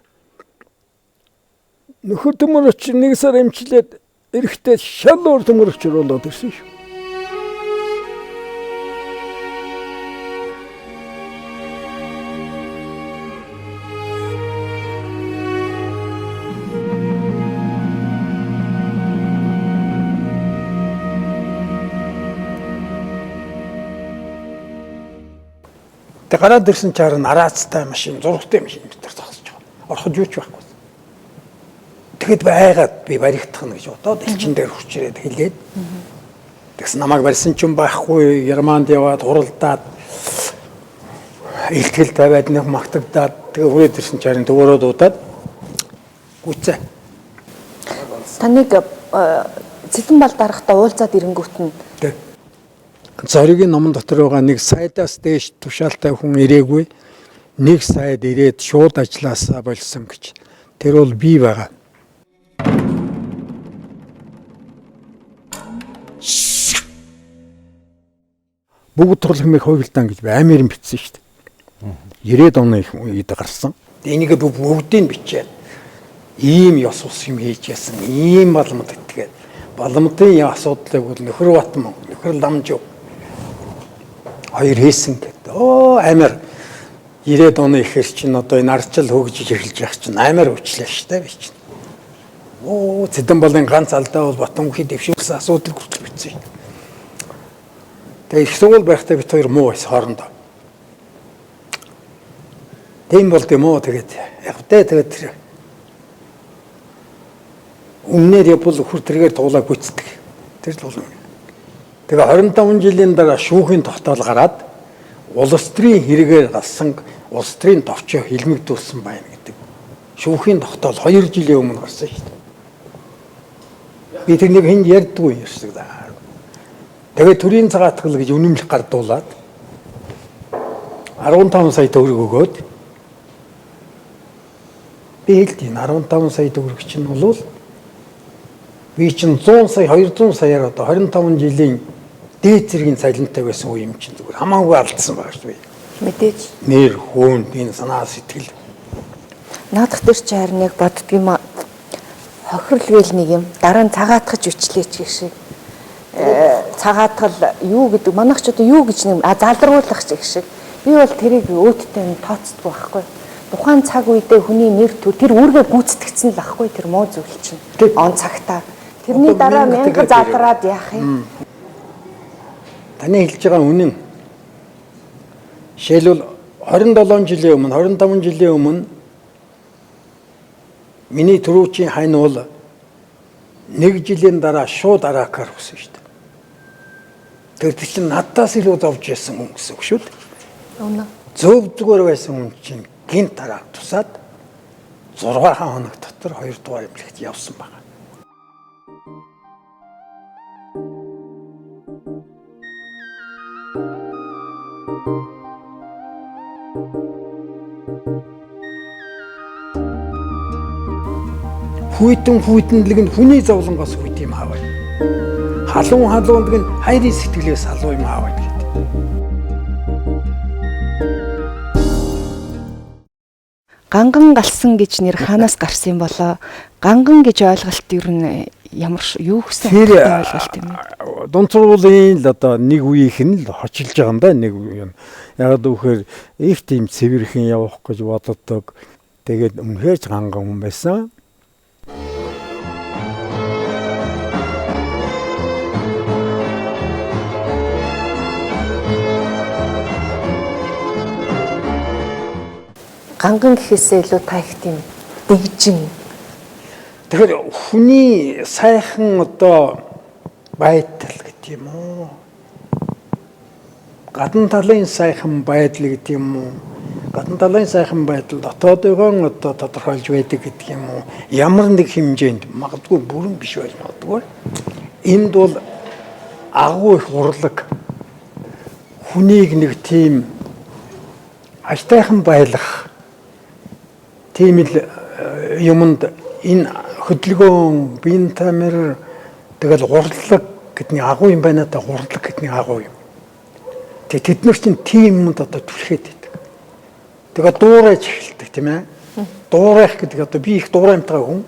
Нөхөр төмөрч нэг сар эмчлээд эрэхтэй шал уур төмөрч болоод ирсэн шүү. Гараад ирсэн чаар нараацтай машин, зургтай машин дотор зогсож байгаа. Ороход юу ч байхгүй. Тэгэхэд байгаад би баригдах нь гэж бодоод элчин дээр хурч ирээд хэлээд. Тэгс намайг барьсан ч юм байхгүй, Германд яваад хуралдаад илтгэл тавиад нэг магтагдаад тэгээ хүрээд ирсэн чарын төгөөрөө дуудаад гүцээ. Таныг Цэдэн бал дарахтаа уулзаад ирэнгүүт нь Зоригийн номон дотор байгаа нэг сайдаас дээш тушаалтай хүн ирээгүй. Нэг сайд ирээд шууд ажилласаа болсон гэж. Тэр бол би байгаа. Бүгд турлах хэмээх хувилдаан гэж амирын бичсэн шүү дээ. 90-ад оны үед гарсан. Энийг бүгдийг бичээд ийм ёс ус юм хийж яасан. Ийм балмад итгээд. Балмадын асуудлыг бол нөхөр Батман, нөхөр Ламжуу 2 хийсэн гэдэг. Амар 90-ад оны ихэр чинь одоо энэ ардчил хөгжиж эхэлж явах чинь амар өвчлээ штэ би чинь. Цэдэн балын ганц алдаа бол Батманхи дэвшүүлсэн асуудал хүртэл бичсэн. Тэгээ их сургууль байхдаа бид хоёр муу байсан хоорондоо. Тийм бол тийм үү тэгээд яг тэгээд өмнөөр явбал хөр тэргээр туулаа гүйцэтгэх. Тэр л болно. Тэгээ 25 жилийн дараа шүүхийн тогтоол гараад улс төрийн хэрэгээр галсан улс төрийн товчоо хилмигдүүлсэн байна гэдэг. Шүүхийн тогтоол 2 жилийн өмнө гарсан шүү дээ. Би тэрнийг хэн ярьдгүй юм шиг даа. Тэгээ төрийн цагаатгал гэж үнэмлэх гардуулаад 15 сая төгрөг өгөөд би хэлдэг 15 сая төгрөг чинь бол би чинь 100 сая 200 саяар одоо 25 жилийн дээд зэргийн цалинтай байсан үе юм чинь зүгээр хамаагүй алдсан байгаа шүү дээ. Мэдээж. Нэр хөөн энэ санаа сэтгэл. Наадах дээр чи харин яг боддөг юм аа. Хохирлгээл нэг юм дараа нь цагаатгаж үчлээч гэх шиг. Цагаатгал юу гэдэг манайх ч одоо юу гэж нэг залруулах гэх шиг. Би бол тэрийг өөдтэй тооцдгүй байхгүй. Тухайн цаг үедээ хүний нэр төр тэр үүргээ гүйцэтгэсэн л байхгүй тэр муу зүйл чинь. Он цагтаа. Тэрний дараа мянга залраад яах юм? Таны хэлж байгаа үнэн. Жишээлбэл 27 жилийн өмнө, 25 жилийн өмнө миний түрүүчийн хань бол 1 жилийн дараа шууд аракаар өгсөн шүү дээ. Тэр чинь надаас илүү зовж байсан хүн гэсэн үг шүү дээ. Үнэ. Зөв зүгээр байсан хүн чинь гинт араа тусаад 6 хоног дотор 2 дугаар эмнэлэгт явсан байна. Хүйтэнлэг нь хүний зовлонгоос хүйт юм аавай. Халуунлэг нь хайрын сэтгэлээс халуун юм аавай гэдэг. Ганган галсан гэж нэр хаанаас гарсан юм болоо? Ганган гэж ойлголт юу юу гэсэн ойлголт юм бэ? Дунцруулын л одоо нэг үеийнх нь л хочилж байгаа юм да, нэг үе юм. Яг дүүхээр их тийм цэвэрхэн явах гэж боддог. Тэгээд үнэхээр ч ганган хүн байсан. Ганган гэхээсээ илүү та их тийм дэгжин. Тэгэхээр хүний сайхан одоо байдал гэдэг юм уу? Гадна талын сайхан байдал гэдэг юм уу? Гадна талын сайхан байдал дотоодойгоо одоо тодорхойлж байдаг гэдэг юм уу? Ямар нэг хэмжээнд магадгүй бүрэн биш байж магадгүй. Энд бол агуу их урлаг хүнийг нэг тийм аштайхан байлгах тийм л юмд энэ хөдөлгөөн, биеийн тамир тэгэл гурлаг гэдний агуу юм байна да, гурлаг гэдний агуу юм. Тэгээ тэд нар чинь тийм юмд одоо түлхээд байдаг. Тэгээ дуурайж эхэлдэг тийм ээ. Дуурайх гэдэг одоо би их дуураймтай хүн.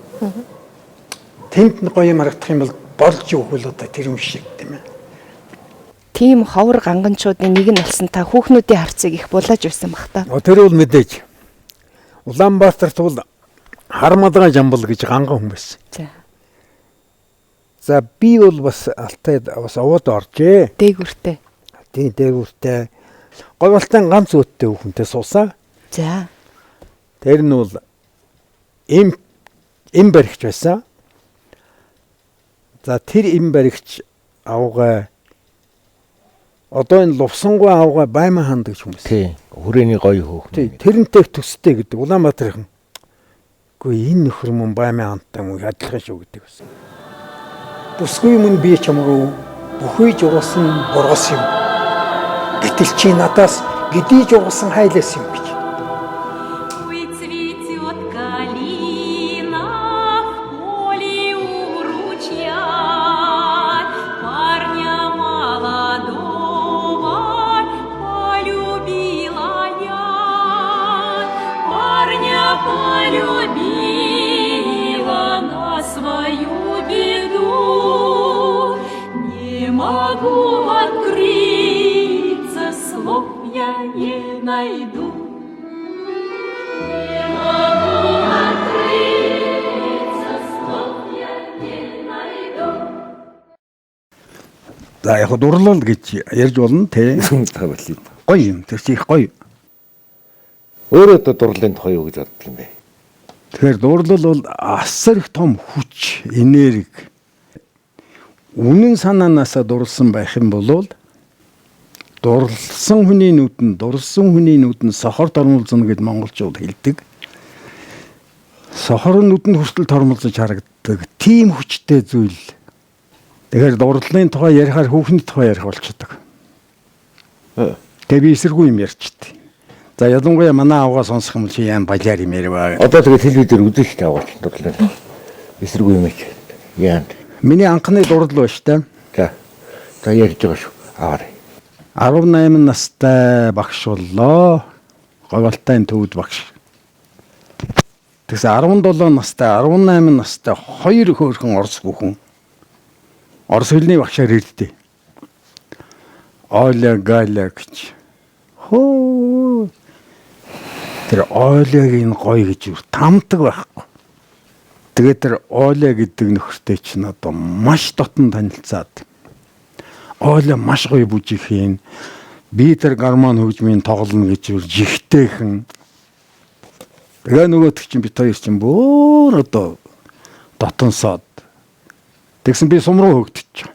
Тэнд гоё юм харагдах юм бол болж өгвөл одоо тэр юм шиг тийм ээ. Тийм ховор ганганчуудын нэг нь болсон та хүүхнүүдийн харцыг их булааж байсан бах та. Тэр бол мэдээж. Улаанбаатарт бол Хармадгаа Жамбал гэж ганган хүн байсан. За. За би бол бас Алтайд бас овоод оржээ. Дээгүртэй. Тийм дээгүртэй. Говьалтай ганц өттэй хүнтэй суусаа. За. Тэр нь бол им баригч байсан. За тэр им баригч авгаа одоо энэ Лувсангуй авгаа Байман хаан гэж хүмүүс. Тий. Хүрээний гоё хөөх. Тий. Тэрнтэй төстэй гэдэг Улаанбаатарын. Гэхдээ энэ нөхөр мөн Байман хаантай мөн адилхан шүү гэдэг байсан. Бүсгүй мөн би чамруу бүхий журсан бургас юм. Гэтэл чи надаас гэдий журсан хайлаас юм гэж. Полюбила на свою беду, не могу открыться, слов я не найду. Не могу открыться, слов я не найду. За яг дурлал гэж ярьж болно те. Гоё юм. Тэр чи их гоё. Өөрөө одоо дурлалын тухай юу гэж боддог юм бэ? Тэгэхээр дурлал бол асар их том хүч, энерги. Үнэн санаанаасаа дурлсан байх юм бол дурлсан хүний нүдэнд сохор тормолзно гэд монголчууд хэлдэг. Сохор нүдэнд хүртэл тормолзож харагддаг. Тийм хүчтэй зүйл. Тэгэхээр дурлалын тухай ярихаар хүүхний тухай ярих болчихдог. Тэгээ би эсэргүй юм ярьчихдээ. За ялангуяа манай авгаа сонсох юм чи яан балиар юм ярив. Одоо тэгээ телевизээр үзэж таваач дурлал. Эсэргүй юм чи. Яан. Миний анхны дурлал ба штэ. За. За ярьж байгаа шүү. Аваарай. 18 настай багш боллоо. Говьалтай төвд багш. Тэгсэн 17 настай, 18 настай хоёр хөөрхөн орос бүхэн. Орос хэлний багшаар ирдээ. Оля Галя гэж. Хөө. Тэр Олягийн гоё гэж юу тамдаг байхгүй. Тэгээд тэр Оля гэдэг нөхөртэй чинь одоо маш дотн танилцаад. Оля маш гоё бүжихийн. Би тэр гармон хөгжмийн тоглоно гэж үл жигтэйхэн. Тэгээ нөгөөт чинь бит хоёр чинь бүр одоо дотносоод. Тэгсэн би сум руу хөгдөж.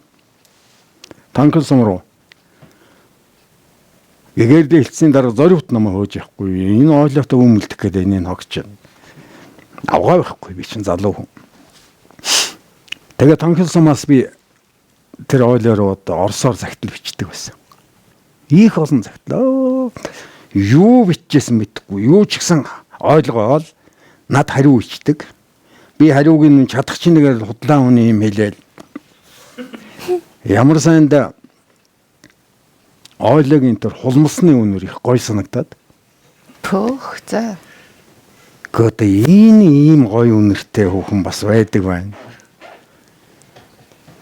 Танкл сум руу. Эгээрдээ хэлцсийн дараа зориут намаа хөөж явахгүй. Энэ ойлоотой өмөлдөх гэдэг энэ хогч. Авгаа байхгүй би чинь залуу хүн. Тэгээ танкл сумаас би тэр ойлоор орсоор загтал бичдэг байсан. Их олон загтал. Юу бичижсэн мэдхгүй. Юу ч гэсэн ойлгоол над хариу бичдэг. Би хариуг нь чадах чинь нэгээр худлаа хүний юм хэлээл. Ямар сайнд ойлогийн тэр хулмсны үнэр их гой санагдаад. Пөх за. Гэхдээ энэ ийм гоё үнэртэй хүүхэн бас байдаг байна.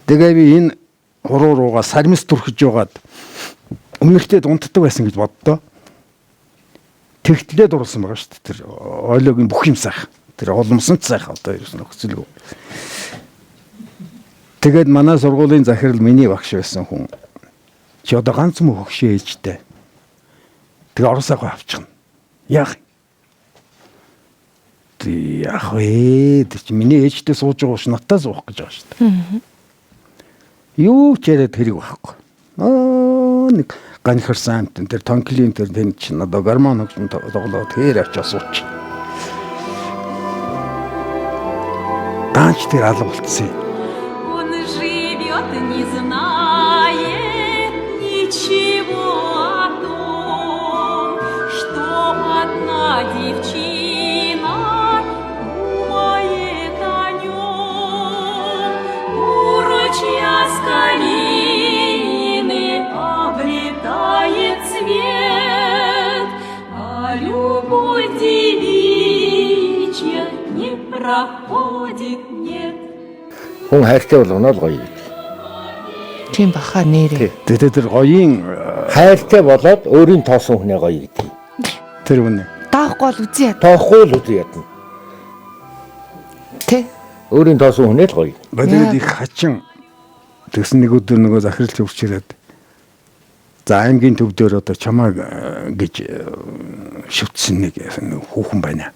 Тэгээ би энэ уруугаа сармис түрхэж байгаад үнэртэй унтдаг байсан гэж боддоо. Тэгтлээ дурлсан байгаа шүү дээ. Тэр ойлоогийн бүх юм сайхан. Тэр оломсонч сайхан одоо ерөөс нөхцөлгүй. Тэгээд манай сургуулийн захирал миний багш байсан хүн. Чи одоо ганц мө хөгшөө ээжтэй. Тэгээ оросоогоо авчихна. Яах? Яах вэ? Чи миний ээжтэй сууж байгаа ш надтай суух гэж байгаа шүү дээ. Юу ч яриад хэрэг байхгүй. Нэг ганхарсан амтэн тэр тонклин тэр тэн чин одоо гормон хөгжим тоглоод тэр авч асууч. Ганч тэр алга болцсон. Он живет, не знает ничего о том, что одна девчина думает о нем. У ручья с калины обретает цвет, а любовь девичья не проходит, нет. Хүн хайртай болгоно л гоё. Тийм баха нэрээ. Тэгээд тэр гоёын Хайртай болоод өөрийн тоосон хүнээ гоё гэдэг. тэр үнэ. Таахгүй бол үзье. Тоохгүй л үгүй ядна. Тэ. Өөрийн тоосон хүнээ л гоё. Тэгээд их хачин тэгсэн нэг өдөр нөгөө захирал зөвч ирээд за аймгийн төв дээр одоо чамаа гэж шүтсэн нэг хүүхэн байна.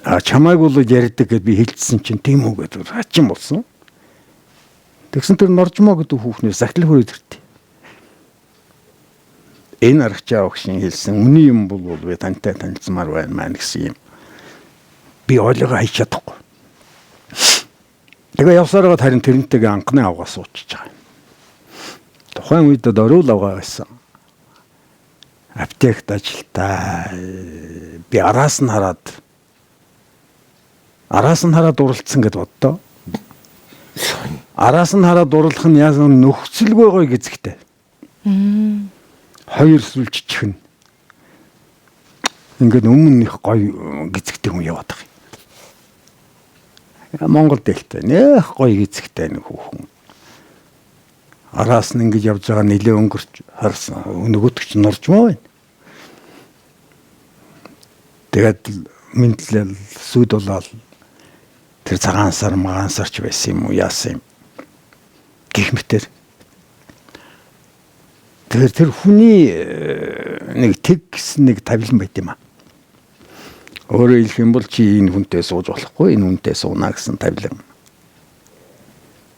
А чамайг бол ярьдаг гэд би хэлсэн чинь тийм үү гэдэг хачин болсон. Тэгсэн тэр норжмоо гэдэг хүүхнээс захирал хүрээд иртээ. Энэ аргачаа огшин хэлсэн үний юм бол би тантай танилцмаар байна маань гэсэн юм. Би ойлгоо хийж чадахгүй. Тэгээ явсараа харин тэрнтэйгээ анхны авгаа суучиж байгаа. Тухайн үед дөрөв авгаа байсан. Аптект ажилтаа би араас нь хараад уралцсан гэд боддоо. Араас нь хараад урлах нь яасан нөхцөлгүй гоё гизгтэй. Хоёр сүлжчихэн. Ингээд өмнөх гоё гизгтэй хүн яваад байгаа. Монгол дэлтэй нэх гоё гизгтэй нэг хүүхэн. Араас нь ингэж явж байгаа нэлээ өнгөрч харсан. Нөгөөтгч норжмоо байна. Тэгээд мэдлэл сүд болоод тэр цагаан сар магаансарч байсан юм уу яасан юм гэх мэтэр. Тэр хүний нэг тэг гэсэн нэг тавилан байт юм аа. Өөрөөр хэлэх юм бол чи энэ хүнтэй сууж болохгүй, энэ хүнтэй сууна гэсэн тавилан.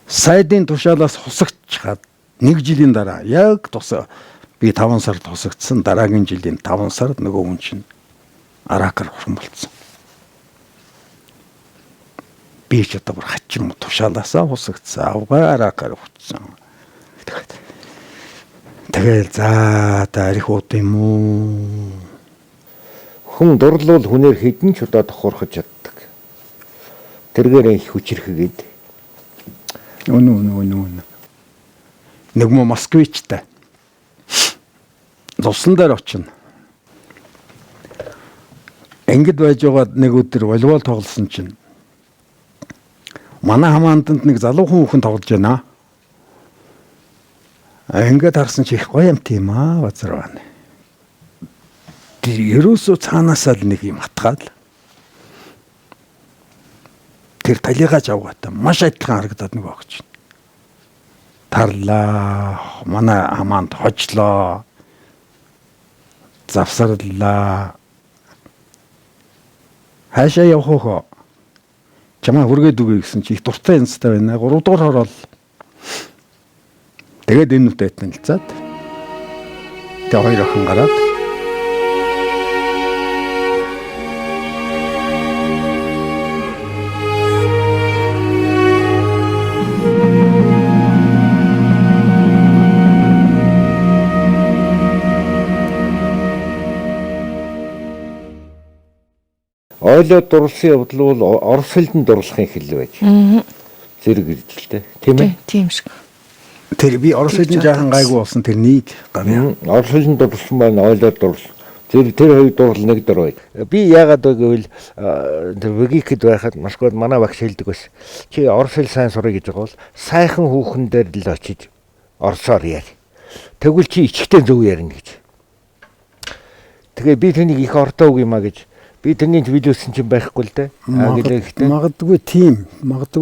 Сайдын тушаалаас хусагчаад нэг жилийн дараа яг би 5 сард хусагдсан, дараагийн жилийн 5 сард нөгөө хүн чинь аракар хуран болцсон. Би ч одоо бүр хачин тушаалаасаа хусагдсан, авгаа аракар хутсан. Тэгэл за тарих ут юм уу? Хүн дурлал хүнээр хэдэн ч удаа тохиорхож чаддаг. Тэргээр их хүчрэхгээд. Үнэ. Нэг мо Москвичтай. Зовсон дээр очино. Ингээд байж байгаа нэг өдөр волейбол тоглосон чинь манай хамаанданд нэг залуу хүн тоглож байна. Ингээд харсан чи их гоё юм тийм аа базар байна. Тэр ерөөсөө цаанаасаа л нэг юм хатгаад тэр талигаач авгаата маш адилхан харагдаад нэг багч. Тарлаа, манай хамаанд хожлоо. Завсарлаа. Хаашаа явах вэ? Чамаа хүргээд үгүй гэсэн чи их дуртай юмстай байна. 3 дугаар хорол. Тэгээд энэ нүдтэй танилцаад. Тэгээ хоёр охин гараад. Ойлоод дурлсан явдал бол орос хэлэнд дурлахын хэл байж. Зэрэг ирдэлтэй. Тийм ээ. Тийм шиг. Тэр би орос хэлний жаахан гайгүй болсон тэр нэг гам. Орос хэлэнд дурлсан байна, ойлоод дурлсан. Тэр хоёр дуурал нэг дор бай. Би яагаад гэвэл тэр вегикэд байхад Москвад манай багш хэлдэг байсан. Чи орос хэл сайн сурах гэж байгаа бол сайхан хүүхэн дээр л очиж орсоор яа. Тэгвэл чи ичгтэй зөв ярина гэж. Тэгээ би тэнийг их ортой үг юмаа гэж би тэрний видеосэн чинь байхгүй л дээ. Гэхдээ магадгүй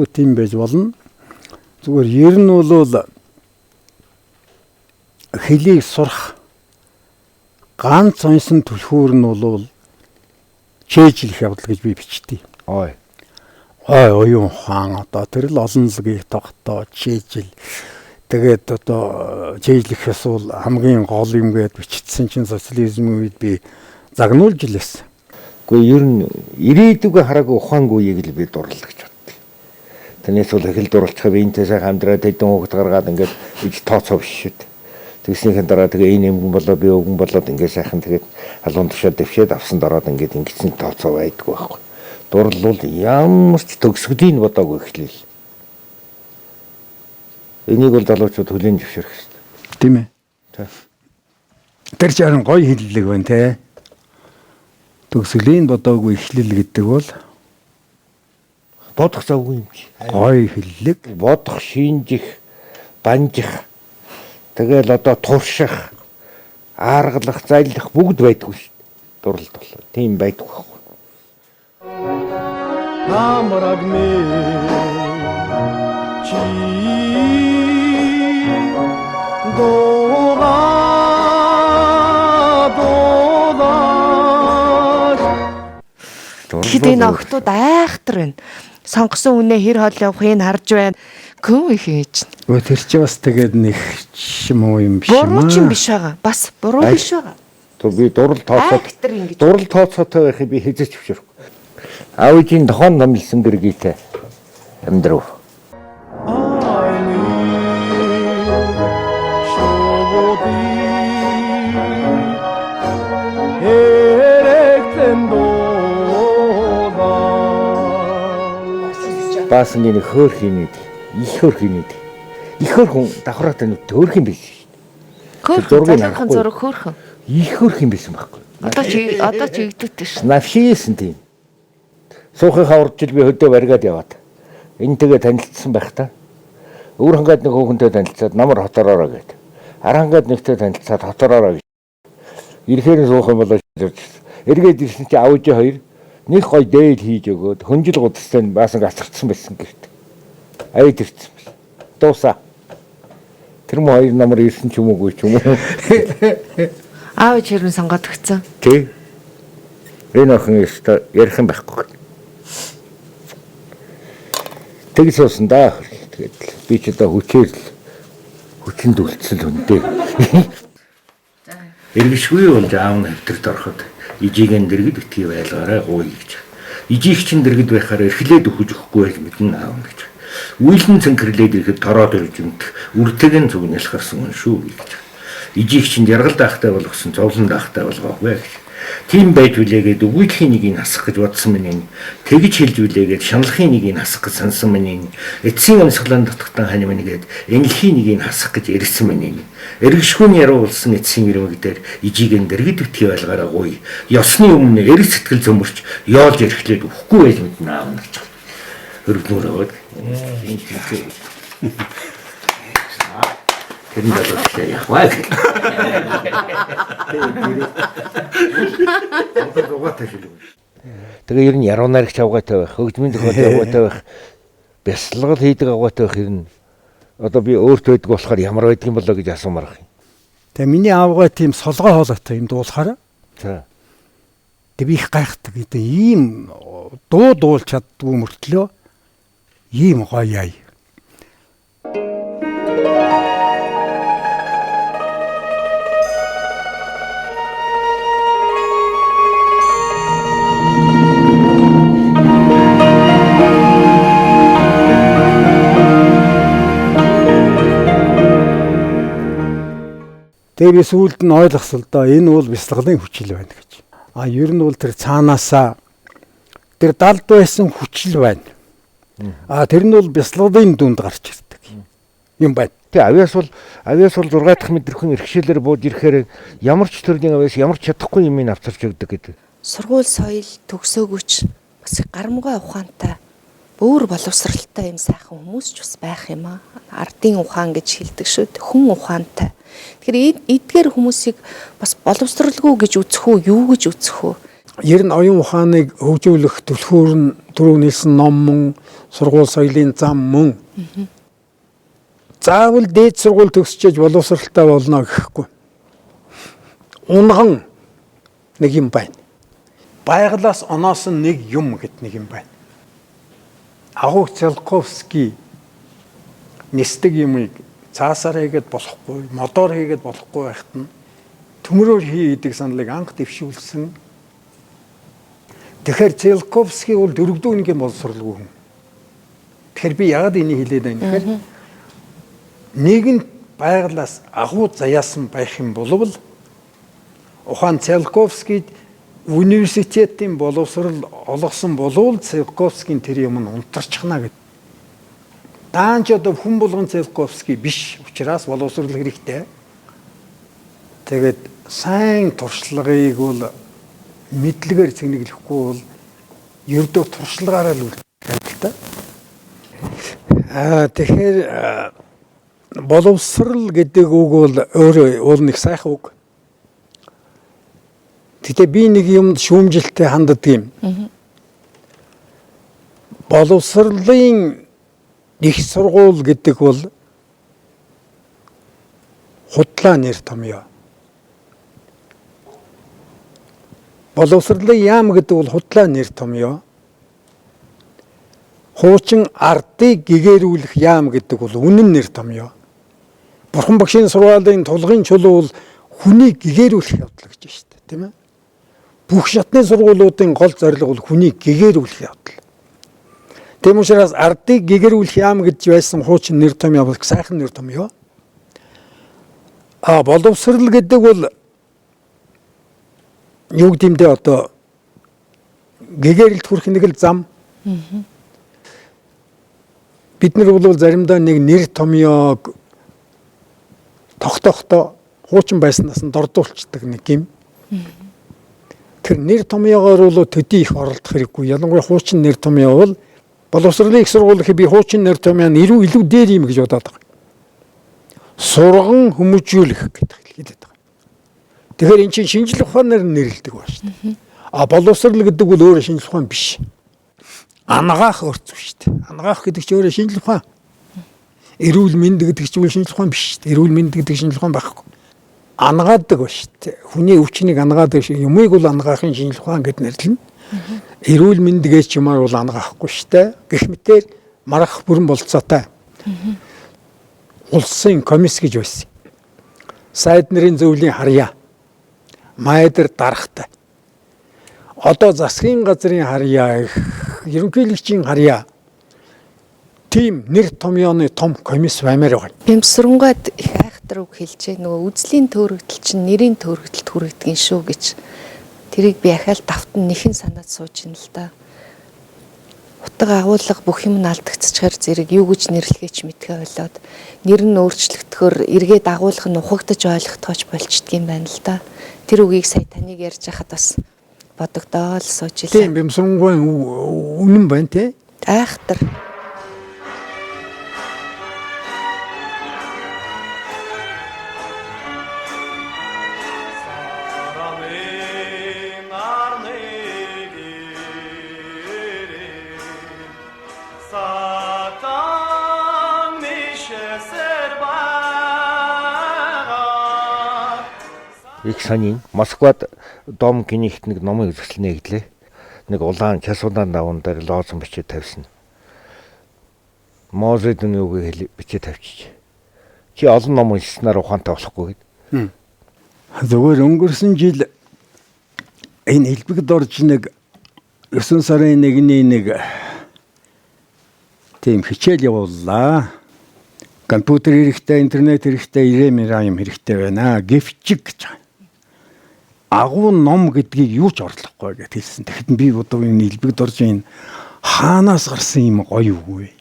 тийм байж болно. Зүгээр ер нь бол хэлийг сурах ганц онсон түлхүүр нь бол чэйжлэх явдал гэж би бичтий. Ой оюун хаан одоо тэр л олон лагийг тогтоо чэйжл. Тэгээд одоо чэйжлэхээс бол хамгийн гол юм гээд бичсэн чинь социализмын үед би загнуулж илээсэн. Гэхдээ ер нь ирээдүгөө хараагүй ухаангүй яг л би дурлах гэж боддог. Тэрнээс бол эхэл дурлцгаа биентэй сайхан амьдраад хэдэн хүүхэд гаргаад ингээд иж тооцоо биш шүү дээ. Тэгснийхэн дараа тэгээ энэ юм болоо би өгөн болоод ингээд сайхан тэгээд халуун тушаа дэвшээд авсан дараад ингээд ингэсэн тооцоо байдгүй байхгүй. Дурлал ямар ч төгсгөлийн бодоогүй эхлэв. Энийг бол залуучууд хүлээн зөвшөөрөх хэрэгтэй. Тийм ээ. Тэр чинь гоё хэллэг байна те. Төгсгөлийн бодоогүй эхлэл гэдэг бол Бодох завгүй юм чи. гоё хэллэг. Бодох, шинжих, банжих тэгэл одоо турших, аргалах, зайлах бүгд байдгүй шүү дээ. Дурлалт болоо. Тийм байдгүй байхгүй. Намраг ми чи дога Тэгэхэд энэ охтууд айхтар байна. Сонгосон үнэ хэр хоол явахыг харж байна. Көө их ээж. Тэр чи бас тэгээд нэг муу юм биш юм Буруу ч юм биш байгаа. Бас буруу биш байгаа. Би дурал тооцоод Айхтар ингэж. дурал тооцоотой байхыг би хэзээ ч зөвшөөрөхгүй. Аавын тохон номлсон гэргийтэй амьдрав. Баасан нэг хөөх хийнэд, их хөөх хийнэд. Их хөөх хүн давхраатай нүд хөөх юм биш шүү дээ. Хөөрхөн зураг хөөрхөн. Их хөөх юм байсан байхгүй. Одоо ч игдэгдэж ш. Навшисэн тийм. Суухынхаа урдчил би хөдөө баригаад яваад. Энэ тэгээ танилцсан байх та. Өөр хангаад нэг хүүхэнтэй танилцаад намар хотороороо гээд. Арангаад нэгтэй танилцаад хотороороо гэж. Ирэхээр суух юм болоо ирж. Эргээд ирсэн чи аавжи хоёр нэг гой дээл хийж өгөөд хөнжил гудастай баасан гацгацсан байсан гэрт. Аяд ирсэн байна. Дуусаа. Тэр мөн хоёр намар ирсэн ч юм уугүй ч юм уу. Аав чирэн сонгоод өгсөн. Тий. Энэ охин яста ярих юм байхгүй. Тэгж суусан да. Тэгээд би ч одоо хүчинд үлдсэн л үнтэй. Эргэшгүй болж аав нь хавтарт ороход ижигийн дэргэд битгий байлгаарай гуй гэж. Ижиг чин дэргэд байхаар эрхлээд өгч өгөхгүй байж мэднэ аав гэж. Үйлэн цэнхэрлээд ирэхэд тороод ирж юмт үртэг нь зүгнэлх гарсан шүү гэж. Ижиг чин яргалд ахтай болгосон зовлон дахтай болгоох вэ гэж. Тийм байж үлээгээд өгүүлэхийн нэгийг хасах гэж бодсон минь. Тэгж хэлж үлээгээд шаналхын нэгийг хасах гэж сансан минь. Эцсийн амьсгалан дутагтан хань миньгээд энэлхийн нэгийг хасах гэж ирсэн минь. Эргэшгүйний яруу болсон эцсийн ирмэг дээр ижигийн дэргэд битгий байлгаараа гуй. Ёсны өмнө эрэг сэтгэл зөмөрч яолж эрхлээд өгөхгүй байж мэднэ аав нар ч. Өргөнөр аваад. Тэр нь болоо яхваа. Тэгээ ер нь яруу найрагч авгаатай байх, хөгжмийн зохиолтой авгаатай байх, бясалгал хийдэг авгаатай байх юм. Одоо би өөртөө байдаг болохоор ямар байдаг юм болоо гэж асуумаар байна. Тэгээ миний аавгаа тийм солгоо хоолойтой юм дуулахаараа. За. Тэг би их гайхдаг. Ийм дуу дуулж чаддгүй мөртлөө ийм гоё яа. Тэгээ би сүүлд нь ойлгосон л доо энэ бол бясалгалын хүчил байна гэж. Ер нь бол тэр цаанаасаа тэр далд байсан хүчил байна. Тэр нь бол бясалгалын дүнд гарч ирдэг. юм байна. Тэгээ авиас бол 6 дахь мэдрэхүн иргэшээлээр бууд ирэхээр ямар ч төрлийн авиас ямар ч чадахгүй юм авчирч өгдөг гэдэг. Сургууль соёл төгсөөгүйч бас гарамгай ухаантай өөр боловсралтай юм сайхан хүмүүс ч бас байх юм аа. Ардын ухаан гэж хэлдэг шүү дээ. Хүн ухаантай. Тэгэхээр эдгээр хүмүүсийг бас боловсралгүй гэж үзэх үү, юу гэж үзэх үү? Ер нь оюун ухааныг хөгжүүлэх түлхүүр нь түрүү нэлсэн ном мөн, сургууль соёлын зам мөн. Заавал дээд сургууль төгсчиж боловсралтай болно гэхгүй. Унган нэг юм байна. Байгалаас оноосон нэг юм гэт нэг юм байна. Агуу Циолковский нисдэг юмыг цаасаар хийгээд болохгүй, модоор хийгээд болохгүй байхад нь төмрөөр хий гэдэг саналыг анх дэвшүүлсэн. Тэгэхээр Циолковский бол дөрөвдөө нэг юм боловсралгүй хүн. Тэгэхээр би яагаад энийг хэлээд байна гэхээр нэгэн байгалаас агуу заяасан байх юм бол ухаан Циолковскийд университетийн боловсрал олгосон болвол Циолковскийн тэр юм нь унтарчихна гэдэг. Даанч одоо хүн болгон Циолковский биш учраас боловсрал хэрэгтэй. Тэгээд сайн туршлагыг бол мэдлэгээр цэгнэглэхгүй бол ердөө туршлагаараа л үлдэх та. Тэгэхээр боловсрал гэдэг үг бол өөрөө нэг сайхан үг. Тэгтээ би нэг юмд шүүмжилттэй ханддаг юм. Боловсролын их сургууль гэдэг бол худлаа нэр томьёо. Боловсролын яам гэдэг бол худлаа нэр томьёо. Хуучин ардыг гэгэрүүлэх яам гэдэг бол үнэн нэр томьёо. Бурхан багшийн сургаалын тулгын чулуу бол хүнийг гэгэрүүлэх явдал гэж байна шүү дээ, тийм ээ? Бүх шатны сургуулиудын гол зорилго бол хүнийг гэгэрүүлэх явдал. Тийм учраас ардыг гэгэрүүлэх яам гэж байсан хуучин нэр томьёо бол сайхан нэр томьёо. Боловсрал гэдэг бол юу гэмдэ одоо гэгэрэлт хүрэх нэг л зам. Бид нар бол заримдаа нэг нэр томьёог тогтохдоо хуучин байснаас нь дордуулцдаг нэг юм. Тэр нэр томьёогоор бол төдий их оролдох хэрэггүй. Ялангуяа хуучин нэр томьёо бол боловсролын их сургууль гэхэд би хуучин нэр томьёо нь илүү дээр юм гэж бодоод байгаа. Сурган хүмүүжүүлэх гэдэг хэлээд байгаа. Тэгэхээр эн чинь шинжлэх ухаанаар нэрлэдэг ба шүү дээ. Боловсрал гэдэг бол өөрөө шинжлэх ухаан биш. Ангаах өрцөв шүү дээ. Ангаах гэдэг чинь өөрөө шинжлэх ухаан. Эрүүл мэнд гэдэг чинь шинжлэх ухаан биш шүү дээ. Эрүүл мэнд гэдэг шинжлэх ухаан байхгүй. Ангаадаг ба шүү дээ. Хүний өвчнийг ангаадаг шиг юмыг бол ангаахын шинжлэх ухаан гэд нэрлэнэ. Эрүүл мэнд гэж юмар бол ангаахгүй шүү дээ. Гэх мэтээр маргах бүрэн болцоотой. Улсын комисс гэж байсан. Сайд нарын зөвлөлийн харьяа. Майдар дарахтай. Одоо засгийн газрын харьяа, ерөнхийлөгчийн харьяа. Тийм нэр томьёоны том комисс баймаар байна. Бямсрангад их айхтар үг хэлжээ. Нөгөө үзлийн төөрөгдөл чинь нэрийн төөрөгдөлд хүрэгдгэн шүү гэж. Тэрийг би ахаал давтан нэхэн санаад сууж ин л да. Утга агуулга бүх юм нь алдагдчихаар зэрэг юу гэж нэрлэхээч мэдхээ болоод нэр нь өөрчлөгдөхөөр эргээд агуулга нь ухагдаж ойлгохтойч болчдөг юм байна л да. Тэр үгийг сая таныг ярьж хахад бас бодогдоол сууж илээ. Тийм бямсрангуй үнэн байна те. Айхтар. Их санийн Москвад дом гинийхт нэг номын үзэсгэлэн нэглээ. Нэг улаан час удаан даван дээр лоозон бичиж тавьсан. Мозед нь юуг бичиж тавьчих. Чи олон ном уншсанаар ухаантай болохгүй гэд. Зөвхөн өнгөрсөн жил энэ хэлбэгд орж нэг 9 сарын 1-ний нэг тийм хичээл явууллаа. Компьютер хэрэгтэй, интернет хэрэгтэй, ирэмэр юм хэрэгтэй байна. Гэвчиг гэж. Агуу ном гэдгийг юу ч орлохгүй гэж хэлсэн. Тэгэхэд би одоо энэ хэлбэгд орж энэ хаанаас гарсан юм гоё үгүй.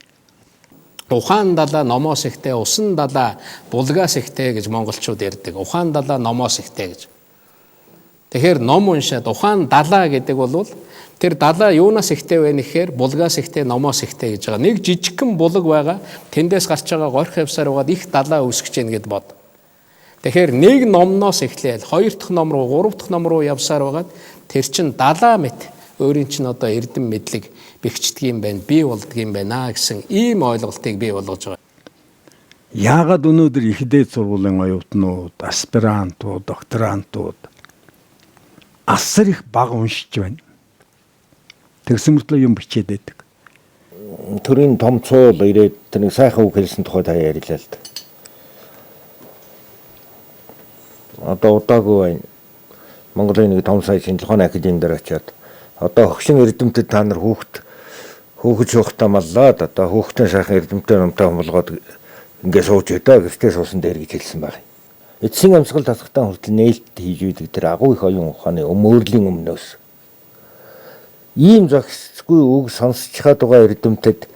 Ухаан далаа номоос ихтэй, усан далаа булгаас ихтэй гэж монголчууд ярьдаг. Ухаан далаа номоос ихтэй гэж. Тэгэхээр ном уншаад ухаан далаа гэдэг бол тэр далаа юунаас ихтэй вэ нэхээр булгаас ихтэй, номоос ихтэй гэж байгаа. Нэг жижигхэн булаг байгаа. Тэндээс гарч байгаа горх явсаар угаад их далаа үүсгэж гин гэд бод. Тэгэхээр нэг номноос эхлээл 2 дахь ном руу, 3 дахь ном руу явсаар угаад тэр чин далаа мэт өөрийн чинь одоо эрдэм мэдлэг бэхждэг юм байна, бий болдго юм байна гэсэн ийм ойлголтыг бий болгож байгаа. Яагаад өнөөдөр их дээд сургуулийн оюутнууд, аспирантууд, докторантууд асар их бага уншиж байна. Тэгсэн мөртлөө юм бичээд байдаг. Төрийн том цуул ирээд тэр нэг сайхан үг хэлсэн тухай та ярьлаа л да. Одоо удаагүй байна. Монголын нэг том сайн шинжилгээний академи дээр очиад одоо хөгшин эрдэмтэд та нар хөөхөж суухтаа маллаад одоо хөөхтөн сайхан эрдэмтэй номтой хомлогоод ингээд сууж өдөө гэртээ суусан дээр гэж хэлсэн баг. Эцсийн амьсгал тасгатаа хүртэл нээлт хийж үйдэг тэр агуу их оюун ухааны өмөрлийн өмнөөс ийм зохисгүй үг сонсч чад байгаа эрдэмтэд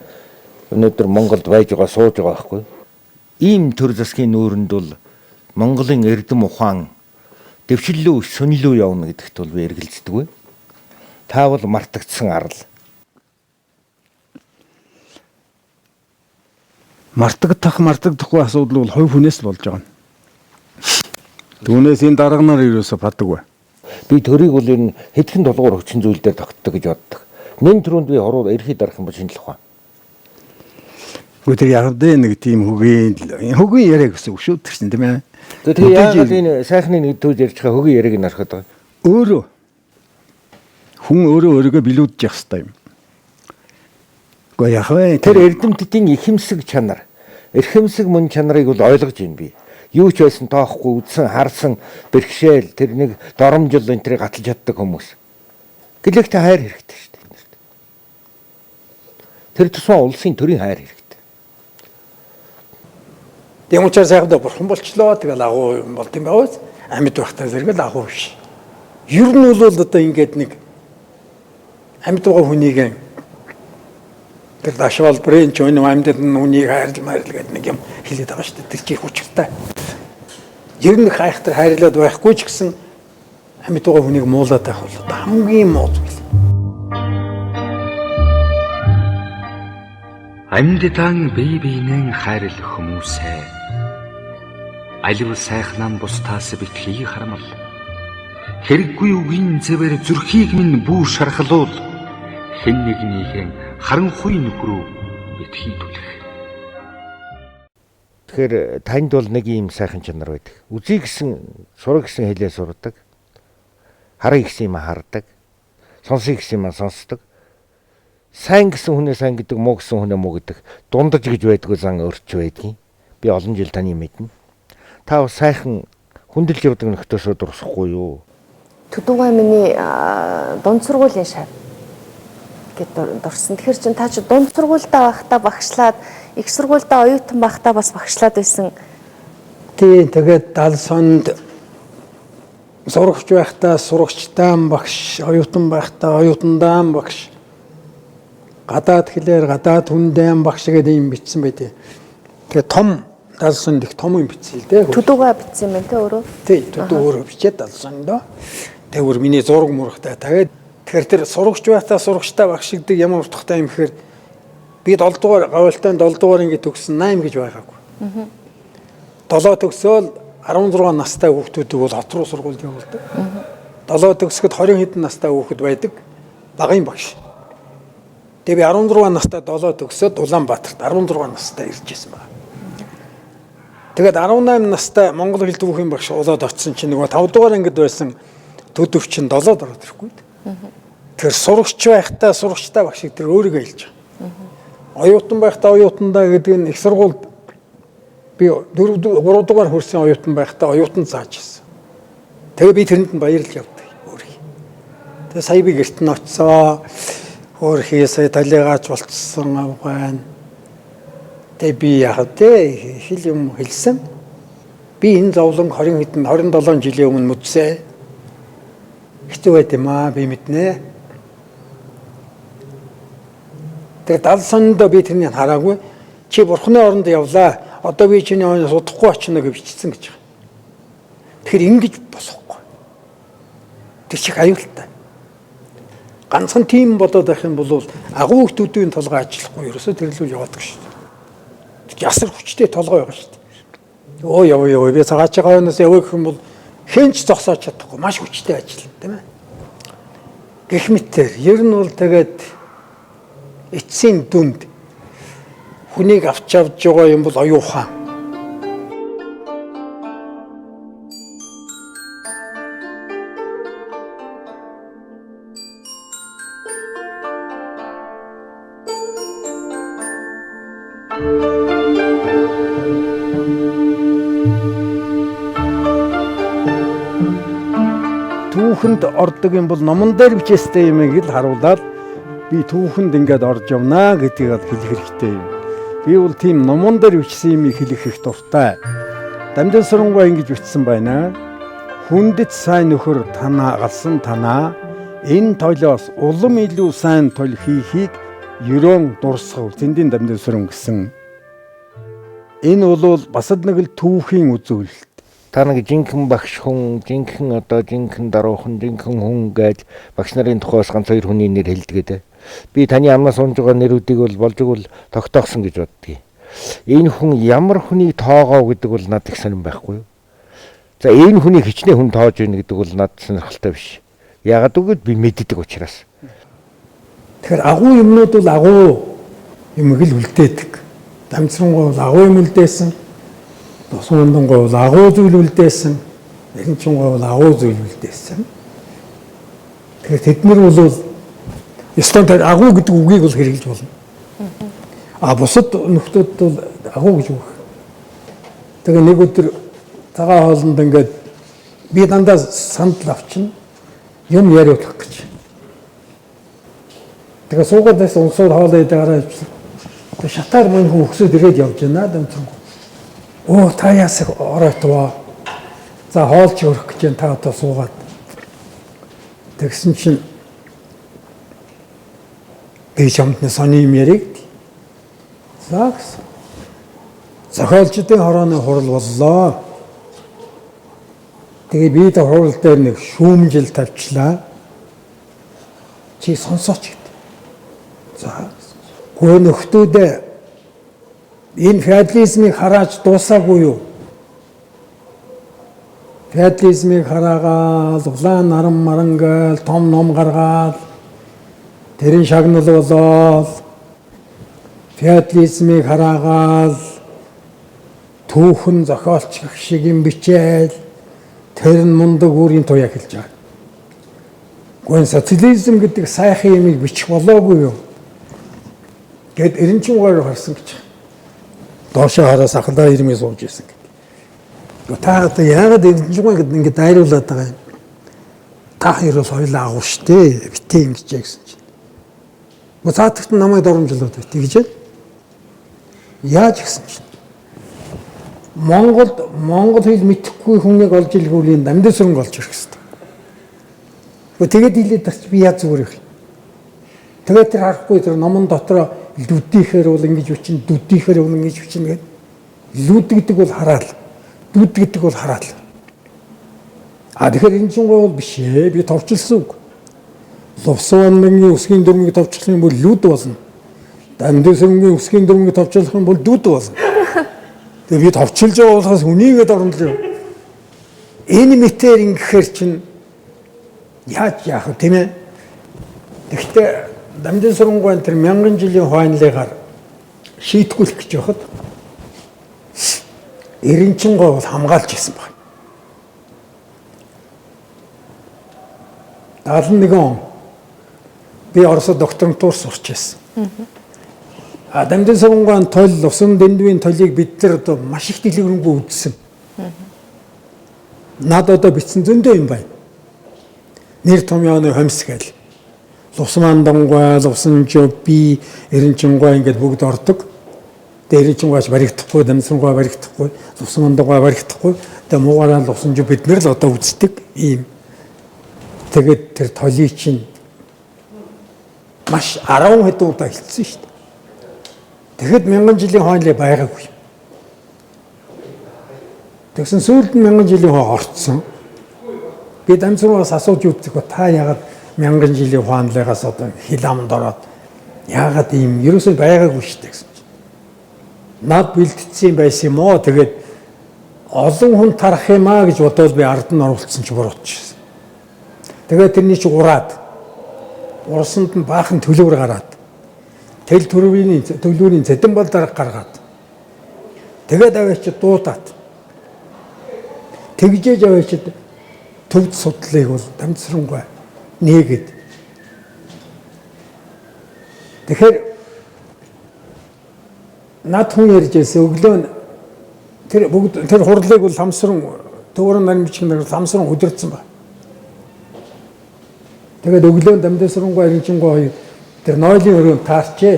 өнөөдөр Монголд байж байгаа сууж байгаа байхгүй. Ийм төр засгийн нүүрэнд бол Монголын эрдэм ухаан дэвшиллүү сүнлүү явна гэдэгт бол би эргэлздэг бай. Та бол мартагдсан арал. Мартагдахгүй асуудал бол хувь хүнээс л болж байгаа. Түүнээс энэ дарга нар ерөөсө паддаг бай. Би төрийг бол ер нь хэдхэн долгуур хүчин зүйл дээр тогтдог гэж боддог. Нэн төрөнд би ороод эрхий дарах юм бол шинжлэх ухаан. Өдөр яг нэг тийм хөгийн яриа гэсэн үг шүү дээ тийм ээ. Тэгэхээр яагаад энэ сайхны нэг төвд ярьж байгаа хөгийн яриаг нь арахад байгаа. Хүн өөрийгөө билүүдж явах хэрэгтэй юм. Гэхдээ яг тэр эрдэмтдийн ихэмсэг чанар, эрхэмсэг мөн чанарыг бол ойлгож байна би. Юу ч байсан тоохгүй, үзсэн, харсан, бэрхшээл тэр нэг доромжил энэ тэрийг гаталж чаддаг хүмүүс. Гэлэгтэй хайр хэрэгтэй шүү дээ. Тэр тусмаа улсын төрийн хайр хэрэгтэй. Тийм учраас яг л бурхан болчлоо тэгэл агуу юм болт юм байвал амьд байхдаа зэрэгэл агуу биш. Ер нь бол одоо ингээд нэг амьд байгаа хүнийг тэр дашвал брэнч өнөө амьд нүунийг хайрлмаар л гэдэг нэг юм хэлээд байгаа шүү дээ. Тэр чих хүчтэй. Ер нь хайхтар хайрлаад байхгүй ч гэсэн амьд байгаа хүнийг муулаад байх бол хамгийн муу зүйл. Амьдтан бие биенэн хайрлах хүмүүсээ алив сайхнан бусдаас битгий харамл хэрэггүй үгийн зэвэр зүрхийг минь бүү шархлуул хэн нэгнийхэн харанхуй нөхрөө битгий түлэх. Тэгэхээр танд бол нэг ийм сайхан чанар байдаг. Үзий гэсэн сурах гэсэн хэлээ сурдаг. Харъя гэсэн юм хардаг. Сонсъё гэсэн юм сонсдог. Сайн гэсэн хүнээ сайн гэдэг, муу гэсэн хүнээ муу гэдэг дундаж гэж байдгүй зан өрч байдгийг би олон жил таны мэднэ. Та бас сайхан хүндэлж явдаг нөхдөсөө дурсахгүй юу? Төдүүгай миний дунд сургуулийн шав гэд дурсан. Тэгэхээр чин та чи дунд сургуультай байхдаа багшлаад, их сургуультай оюутан байхдаа бас багшлаад байсан. Тийм тэгээд 70 онд сурагч байхдаа сурагчтай багш, оюутан байхдаа оюутандаа багш, гадаад хэлээр гадаад хүндээ багш гэдэг юм бичсэн байдیں۔ Тэгээд том 70 онд их том юм бичсэн л дээ. Төдүүгэй бичсэн юм те өөрөө. Тийм төдөө өөрөө бичээд 70 онд. Тэгвэр миний зураг мурагтай. Тэгэхээр тэр сурагч байхдаа сурагчтай багш гэдэг ямар утгатай юм гэхээр би 7 дугаар гавьлтанд 7 дугаар ингэ төгссөн 8 гэж байгаагүй. 7 төгсөөл 16 настай хүүхдүүдийг бол хот руу сургуульд явуулдаг. 7 төгсгöd 20 хэдэн настай хүүхэд байдаг. Багын багш. Тэгээ би 16 настай 7 төгсөөд Улаанбаатарт 16 настай ирж ирсэн байна. Тэгээд 18 настай монгол хэл түүхийн багш болоод очсон чинь нөгөө 5 дугаар ангид байсан төдөв чинь 7-д ороод ирэхгүй. Тэр сурагч байхдаа сурагчтай багш тэр өөрийгөө хэлж байгаа. Оюутан байхдаа оюутандаа гэдэг нь их сургуульд би 3 дугаар хүрсэн оюутан байхдаа оюутан зааж ирсэн. Тэгээ би тэрэнд нь баярлж явдаг өөрийг. Тэгээ сая би гэрт нь очсоо өөрхий сая талигаач болцсон авгаан. Тэгээ би яг тэ хэл юм хэлсэн. Би энэ зовлон 20 хэдэн 27 жилийн өмнө мэдсэн. Хэцүү байт юм аа би мэднэ. Тэгээ 70 онд би тэрнийг хараагүй. чи бурхны оронд явлаа. Одоо би чиний хойноос удахгүй очно гэж бичсэн гэж байгаа. Тэгэхээр ингэж болохгүй. Тэр чих аюултай. Ганцхан тийм болоод байх юм бол агуу хүмүүсийн толгой ажиллахгүй ерөөсөө тэрлүүл яваадаг шүү дээ. Ясар хүчтэй толгой байгаа шүү дээ. Өө яв би цагаачаа хойноос яваа гэх юм бол хэнч зогсоож чадахгүй маш хүчтэй ажил тийм ээ. Гэх мэтээр ер нь бол тэгээд эцсийн дүнд хүнийг авч явж байгаа юм бол оюухан. Түүхэнд ордог юм бол номон дээр бичээстэй юмыг л харуулаад би түүхэнд ингээд орж явнаа гэдгийг хэлэх хэрэгтэй юм. Би бол тийм номон дээр бичсэн юмыг хэлэх их дуртай. Дамжин Сүрэнгүй ингэж бичсэн байна. Хүндэт сайн нөхөр танаа галсан танаа энэ тойлоос улам илүү сайн тойл хийхийг ерөөн дурсгав. Зэндийн Дамжин Сүрэн гэсэн. Энэ бол бас нэг л түүхийн үзүүлэлт. Та нэг жинхэнэ багш хүн, жинхэнэ жинхэнэ даруухан, жинхэнэ хүн гэж багш нарын тухайс ганц хоёр хүний нэр хэлдэг. Би таны амнаас унж байгаа нэрүүдийг бол тогтоосон гэж боддгийг. Энэ хүн ямар хүнийг тоогоо гэдэг бол надад их сонирн байхгүй юу? За энэ хүнийг хичнээн хүн тоож ийн гэдэг бол надад сонирхолтой биш. Яагаад гэвэл би мэддэг учраас. Тэгэхээр агуу юмнууд бол агуу юмг л үлдээдэг. Дамжрангуй бол агуу юм үлдээсэн. Тосгондонгой бол агуу зүйл үлдээсэн. Эренчингой бол агуу зүйл үлдээсэн. Тэгэхээр тэд нар бол ёстой тэр агуу гэдэг үгийг бол хэрэглэж болно. Бусад нөхдүүд бол агуу гэж үг. Тэгээ нэг өдөр цагаан хоолнд ингээд би дандаа сандал авчин юм яриулах гэж. Тэгээ суугаад байсан унсаар хоолоо идэгараа явчихсан. Тэгээ шатаар мань хүн өксөд ирээд явж байна дамжрангуй. Оо та яасаг оройтваа. За хоолч өрөх гэж та одоо суугаад. Тэгсэн чинь би чамдны сони юм яриг. За гэсэн. Зохиолчдын хорооны хурал боллоо. Тэгээ би та хурал дээр нэг шүүмжил тавьчлаа. Чи сонсооч гэдэг. За. Гоо нөхдүүдээ энэ феодализмыг харааж дуусаагүй юу? Феодализмыг хараагаал, улаан наран марангаал, том ном гаргаал, тэрэн шагнал болоод феодализмыг хараагаал, түүхэн зохиолч гэх шиг юм бичээл, тэр нь мундаг үрийн туяа хэлж байгаа. Гүн социализм гэдэг сайхан юмыг бичих болоогүй юу? Гэт Эренчингойр харсан гэж. Доошоо хараа сахалаа ирмээ сууж ирсэн гэдэг. Та одоо яагаад Эренчингой гэдэг ингэ дайруулад байгаа юм? Та хоёр бол хоёулаа агуу штэ. Битээ ингэж гэсэн чинь. Цаатагт намайг доромжлоод битээ гэж. Яаж гэсэн чинь. Монгол хэл мэдэхгүй хүнийг олж илгүүлийн Дамжин Сүрэнг олж ирэх хэрэгтэй. Тэгээд хэлээд тарч би яаж зүгээр их. Тэгээд тэр харахгүй тэр номон дотроо лүдийхээр бол ингэж үчин, дүдийхээр бол ингэж үчин гэдэг. Лүд гэдэг бол хараал. Дүд гэдэг бол хараал. Тэгэхээр энэ чинь бол биш ээ. Би товчлсон үг. Лувсангийн үсгийн дүрмийг товчлох юм бол лүд болно. Дамжин Сүрэнгийн үсгийн дүрмийг товчлох юм бол дүд болно. Тэгээ би товчлж байгаа болохоос үнийгээд оромлож байна. Энэ мэтэр ингэхээр чинь яаж яах вэ тийм ээ? Гэхдээ Дамжин Сүрэнгүй тэр 1000 жилийн хойнлыгаар шийтгүүлэх гэж байхад Эренчингой бол хамгаалж ирсэн баг. 71 он би Оросод докторантур сурч байсан. Дамжин Сүрэнгүй тойл усан дэндвийн тойлыг бид нар одоо маш их дэлгэрэнгүй үзсэн. Над одоо бичсэн зөндөө юм байна. Нэр томьёоны хомс гэл. Лусмандангой, Лусанжоби, Эренчингой ингээд бүгд ордог. Эренчингойч баригдахгүй, Дамжин Сүрэнгүй баригдахгүй, Лусмандангой баригдахгүй. Тэгээ муугараа Лусанжо бид нар л одоо үздэг ийм. Тэгээд тэр толийг чинь маш 10 хэдэн удаа хэлсэн шүү дээ. Тэгэхэд 1000 жилийн хойно байгаагүй. Тэгсэн сүүлд нь 1000 жилийн хойно орцсон. Би дамжруулаас асууж үздэг та яагаад 1000 жилийн хойноос одоо хил амд ороод яагаад ийм ерөөсөө байгаагүй шүү дээ гэсэн чинь. Над бэлтцсэн байсан юм уу? Тэгээд олон хүн тарах юм аа гэж бодоод би ард нь оруулсан ч буруутчихсан. Тэгээд тэрний чи урсанд нь баахан төлөвөр гараад тэл төлөврийн зэдэн бол дарга гаргаад тэгээд аваач дуудаад тэгжээж аваач төвд судлыг бол дамжсарангуй нээгээд тэгэхээр над хүн ярьжсэн өглөө тэр бүгд тэр хурлыг бол самсран төвөрөн наримчгийн самсран өдөрцөн ба. Тэгээд өглөө дамжсарангуй эренчингуй хоёр тэр нойлын өрөөнд таарчээ.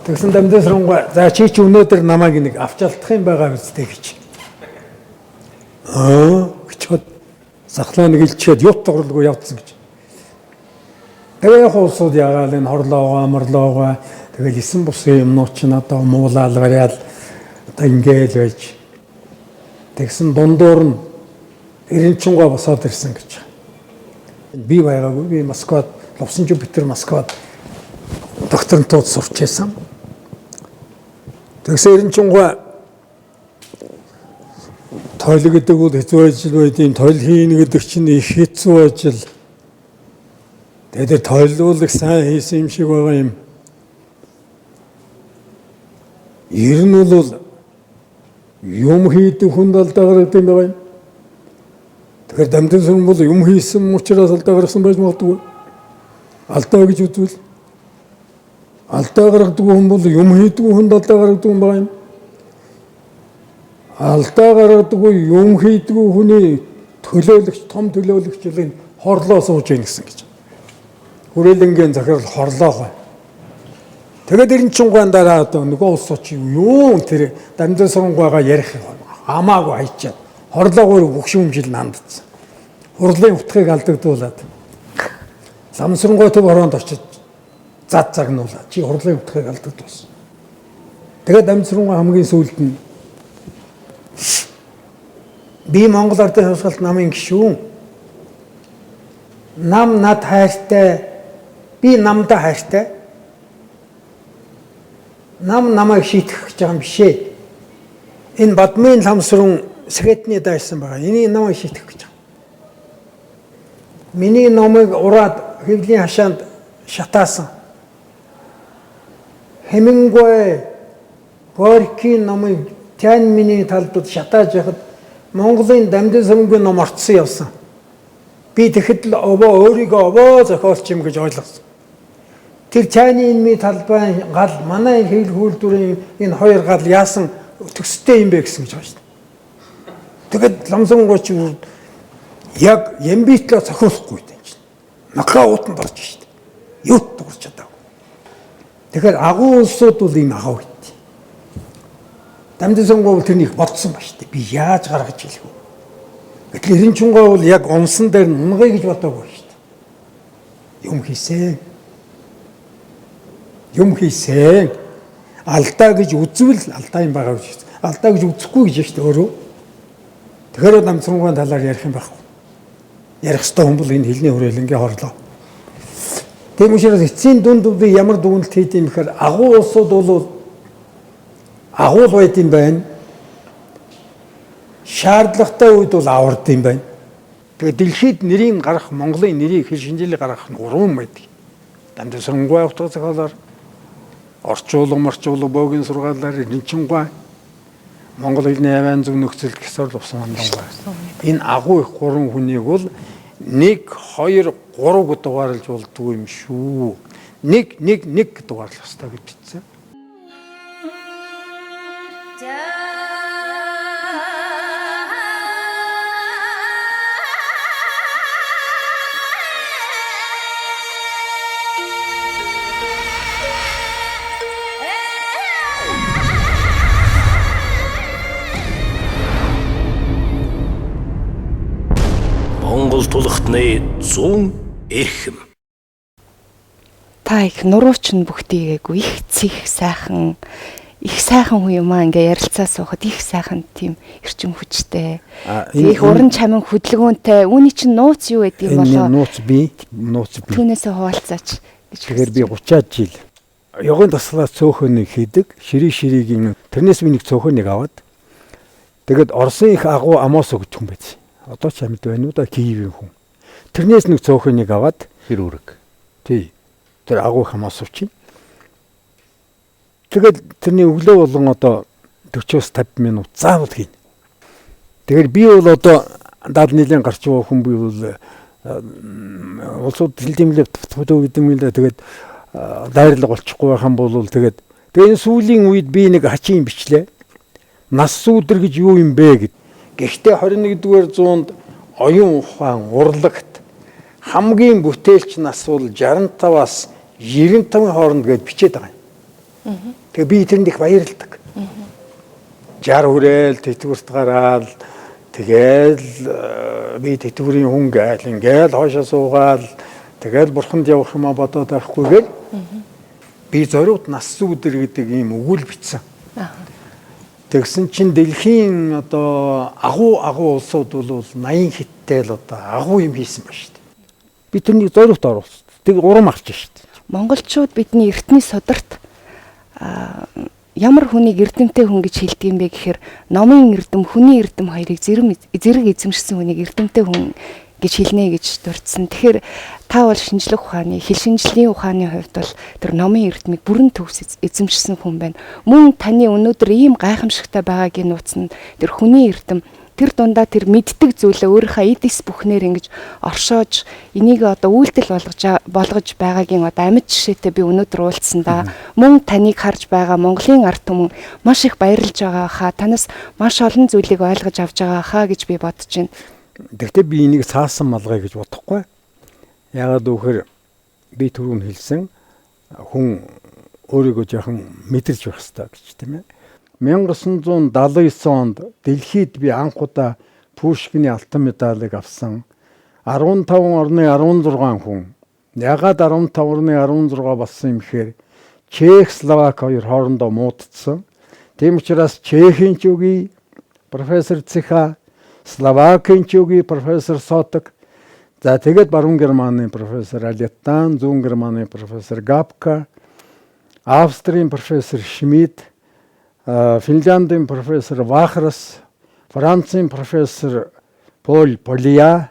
Тэгсэн дамжсарангуй за чи өнөөдөр намайг нэг авч алдах юм байгаа үстэй гэж. Гэчод сахлаа нэг илчээд ют торлогоо явцсан гэж. Тэгээ яг улсууд ягаал энэ хорлоогоо тэгэл 9 бусын юмнууд ч надад муулаад гараад одоо ингээл байж. Тэгсэн дундуур нь эренчингуй босоод ирсэн гэж. Би байгаагүй би Москвад Лувсан Жупитер Москвад докторантууд сурч байсан. Тэгсэн эренчингуй тойл гэдэг бол хэцүү ажил байд юм тойл хийн гэдэг чинь их хэцүү ажил. Тэгээд тойлол их сайн хийсэн юм шиг байгаа юм. Ер нь бол юм хийдэг хүнд алдаа гаргадаг юм байгаа юм. Тэгэхээр дамжсан бол юм хийсэн учраас алдаа гаргасан байж магадгүй. Алдаа гэж үзвэл алдаа гаргадаг хүн бол юм хийдэг хүнд алдаа гаргадаг юм байна. Алдаа гаргадаг юм хийдэг хүний төлөөлөгч том төлөөлөгчлийн хорлоо сууж ийн гэсэн гэж. Хүрээлэнгийн захирал хорлоо. Тэгээд эренчингуйн дараа одоо нөгөө улс очи юу тэр дамжсарангуйгаа ярих хамаагүй хайчаад хорлоогоор гөгшөөмжил нандсан. Хурлын утгыг алдагдуулаад самсрангуй төв ороонд очиж зад загнуулаад чи хурлын утгыг алдагдуулсан. Тэгээд дамжсарангуй хамгийн сүүлд нь би Монгол Ардын хувьсгалт намын гишүүн нам над хайртай би намдаа хайртай нам намайг шийтгэх гэж байгаа юм бишээ. Энэ Бадмын ламсрын секретний дайсан байгаа. Энийг намайг шийтгэх гэж байгаа. Миний номыг ураад хэвлийн хашаанд шатаасан. Хемингуэй Горькийн номыг Тяньминий талбад шатааж яхад Монголын дамжсарангуй ном орцсон явсан. Би тэгэхэд л өөрийгөө зохиолч юм гэж ойлгосон. Тэр Тяньминий талбай гал манай хэл хүүлдвэрийн энэ хоёр гал яасан төстэй юм бэ гэсэн гэж байгаа шүү дээ. Тэгэхэд ламсрангуй чи яг ямбитлаа зохиолохгүй дээ чинь. Нокаутанд орж шүү дээ. Юут дуурч чадаагүй. Тэгэхээр агуу улсууд бол ийм агуу байт. Дамжсарангуй тэрнийг бодсон ба шүү дээ. Би яаж гаргаж хэлэх вэ? Гэтэл эренчингуй бол яг унсан дээр унгая гэж бодоогүй шүү дээ. Юм хийсэн. Юм хийсэн. Алдаа гэж үзвэл алдаа юм байгаа гэж. Алдаа гэж үзэхгүй гэж шүү дээ өөрөө. Тэгэхээр дамжсарангуйн талаар ярих юм байхгүй. Ярих ёстой хүн бол энэ хэлний хүрээлэнгээ хорлоо. Тийм учраас эцсийн дүнд би ямар дүгнэлт хийх юм бэхээр агуу улсууд бол агуул байд юм байна. Шаардлагатай үед бол авард юм байна. Тэгээ дэлхийд нэрийг гаргах Монголын нэрийг хэл шинжилгээ гаргах нь 3 байдаг. Дамжсарангуй утга зохиолоор орчуулга бөөгийн сургаалаар эренчингуй Монгол хэлний авиан зөв нөхцөл гэсээр Лувсан хандангуй. Энэ агуу их 3 хүнийг бол 1 2 3 гэж дугаарлаж болдгоо юм шүү. 1 1 1 дугаарлах хэрэгтэй гэж бичсэн. Монгол тулхтны 100 эрхэм. та их нурууч нь бүгдийгээгүй их сайхан хүн юм аа ингээ ярилцаа суухад их сайхан тийм эрчим хүчтэй. Их уран чамин хөдөлгөөнтэй. Үүний чинь нууц юу гэдэг юм болоо? Нууц би. Түүнээсээ хуваалцаач гэж. Тэгэхээр би 30-аад жил ёгын таслаа цөөхөнийг хийдэг. Ширийн тэрнээс би нэг цөөхөнийг аваад тэгээд Оросын их агуу Амосо гэж хүн байсан. Одоо ч амьд байна уу да Киевийн хүн. Тэрнээс нэг цөөхөнийг аваад хэр үүрэг. Тий. Тэр агуу их Амосовч. Тэгээд тэрний өглөө болон одоо 40-50 минут заавал хийнэ. Тэгэхээр би бол одоо 70 нилийн гарч байгаа хүн би бол улсууд дэлгэмлээ гэдэг юм л да. Тэгээд дайрлага болчихгүй байхan бол тэгээд энэ сүүлийн үед би нэг хачин бичлээ. Нас сүудэр гэж юу юм бэ гэд. Гэхдээ 21-р зуунд оюун ухаан урлагт хамгийн бүтээлч нас бол 65-аас 95 хооронд гэж бичээд байгаа юм. Тэгээ би тэрэнд их баярлдаг. 60 хүрээл тэтгэврт гараад тэгэл би тэтгэврийн хүн гээл ингээл хоошоо суугаал тэгэл бурханд явах юм бодоод байхгүйгээр би зориуд нас зүудэр гэдэг ийм өгүүл бичсэн. Тэгсэн чинь дэлхийн одоо агуу улсууд бол 80 хиттэй л одоо агуу юм хийсэн ба шүү дээ. Би тэрнийг зориуд оруулсан. Тэг урам авч шүү дээ. Монголчууд бидний эртний сударт ямар хүнийг эрдэмтэй хүн гэж хэлдэг юм бэ гэхээр номын эрдэм, хүний эрдэм хоёрыг зэрэг эзэмшсэн хүнийг эрдэмтэй хүн гэж хэлнэ гэж дурдсан. Тэгэхээр та бол шинжлэх ухааны, хэл шинжлэлийн ухааны хувьд бол тэр номын эрдмийг бүрэн төгс эзэмшсэн хүн байна. Мөн таны өнөөдөр ийм гайхамшигтай байгаагийн нууц нь тэр хүний эрдэм, тэр дундаа тэр мэддэг зүйлээ өөрийнхөө эдис бүхнээр ингэж оршоож энийг одоо үйлдэл болгож байгаагийн одоо амьд жишээтэй би өнөөдөр уулзсан да. Мөн таныг харж байгаа Монголын ард түмэн маш их баярлж байгаа хаа, танаас маш олон зүйлийг ойлгож авч байгаа хаа гэж би бодож байна. Гэхдээ би энийг цаасан малгай гэж бодохгүй. Яагаад гэвэл би түрүүн хэлсэн хүн өөрийгөө жоохон мэдэрч байх хэрэгтэй гэж тийм ээ. 1979 онд Дэлхийд би анх удаа Пушкиний алтан медалыг авсан. 15 орны 16 хүн. Ягаад 15 орны 16 болсон юм гэхээр Чех, Словак хоёр хоорондоо муудсан. Тийм учраас Чехийн ч үгүй профессор Циха, Словакийн ч үгүй профессор Соток. За тэгээд баруун Германы профессор Алеттан, зүүн Германы профессор Гапка, Австрийн профессор Шмидт, Финляндийн профессор Вахрас, Францын профессор Пол Полия,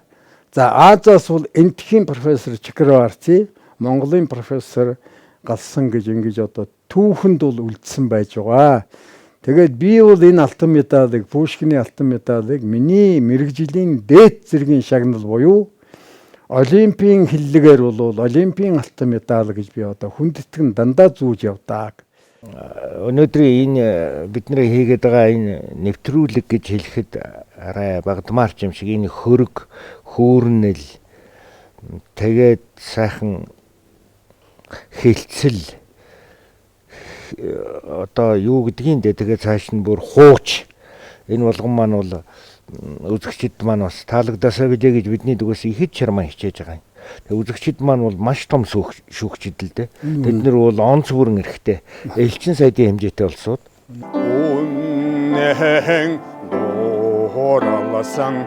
за Азиас бол Энтхийн профессор Чакраварти, Монголын профессор Галсан гэж ингэж одоо түүхэнд бол үлдсэн байж байгаа. Тэгээд би бол энэ алтан медалыг, Пушкиний алтан медалыг миний мэрэгжлийн дээд зэргийн шагнал буюу Олимпийн хиллэгээр бол Олимпийн алтан медаль гэж би одоо хүндэтгэн дандаа зүүж явдаг. Өнөөдрийн энэ бидний хийгээд байгаа энэ нэвтрүүлэг гэж хэлэхэд арай багдмаарч юм шиг энэ хөрөг, хөөрнөл тэгээд сайхан хэлцэл одоо юу гэдгийг дээ тэгээд цааш нь бүр хууч энэ болгон маань бол үзэгчид маань бас таалагдасаа билээ гэж бидний дгээс ихэд чармаа хичээж байгаа юм. Тэгээ үзэгчид маань бол маш том шүүгчид л дээ. Тэд нар бол онц бүрэн эрэхтэй. Элчин сайдын хэмжээтэй болсууд. Үнэн дооралсан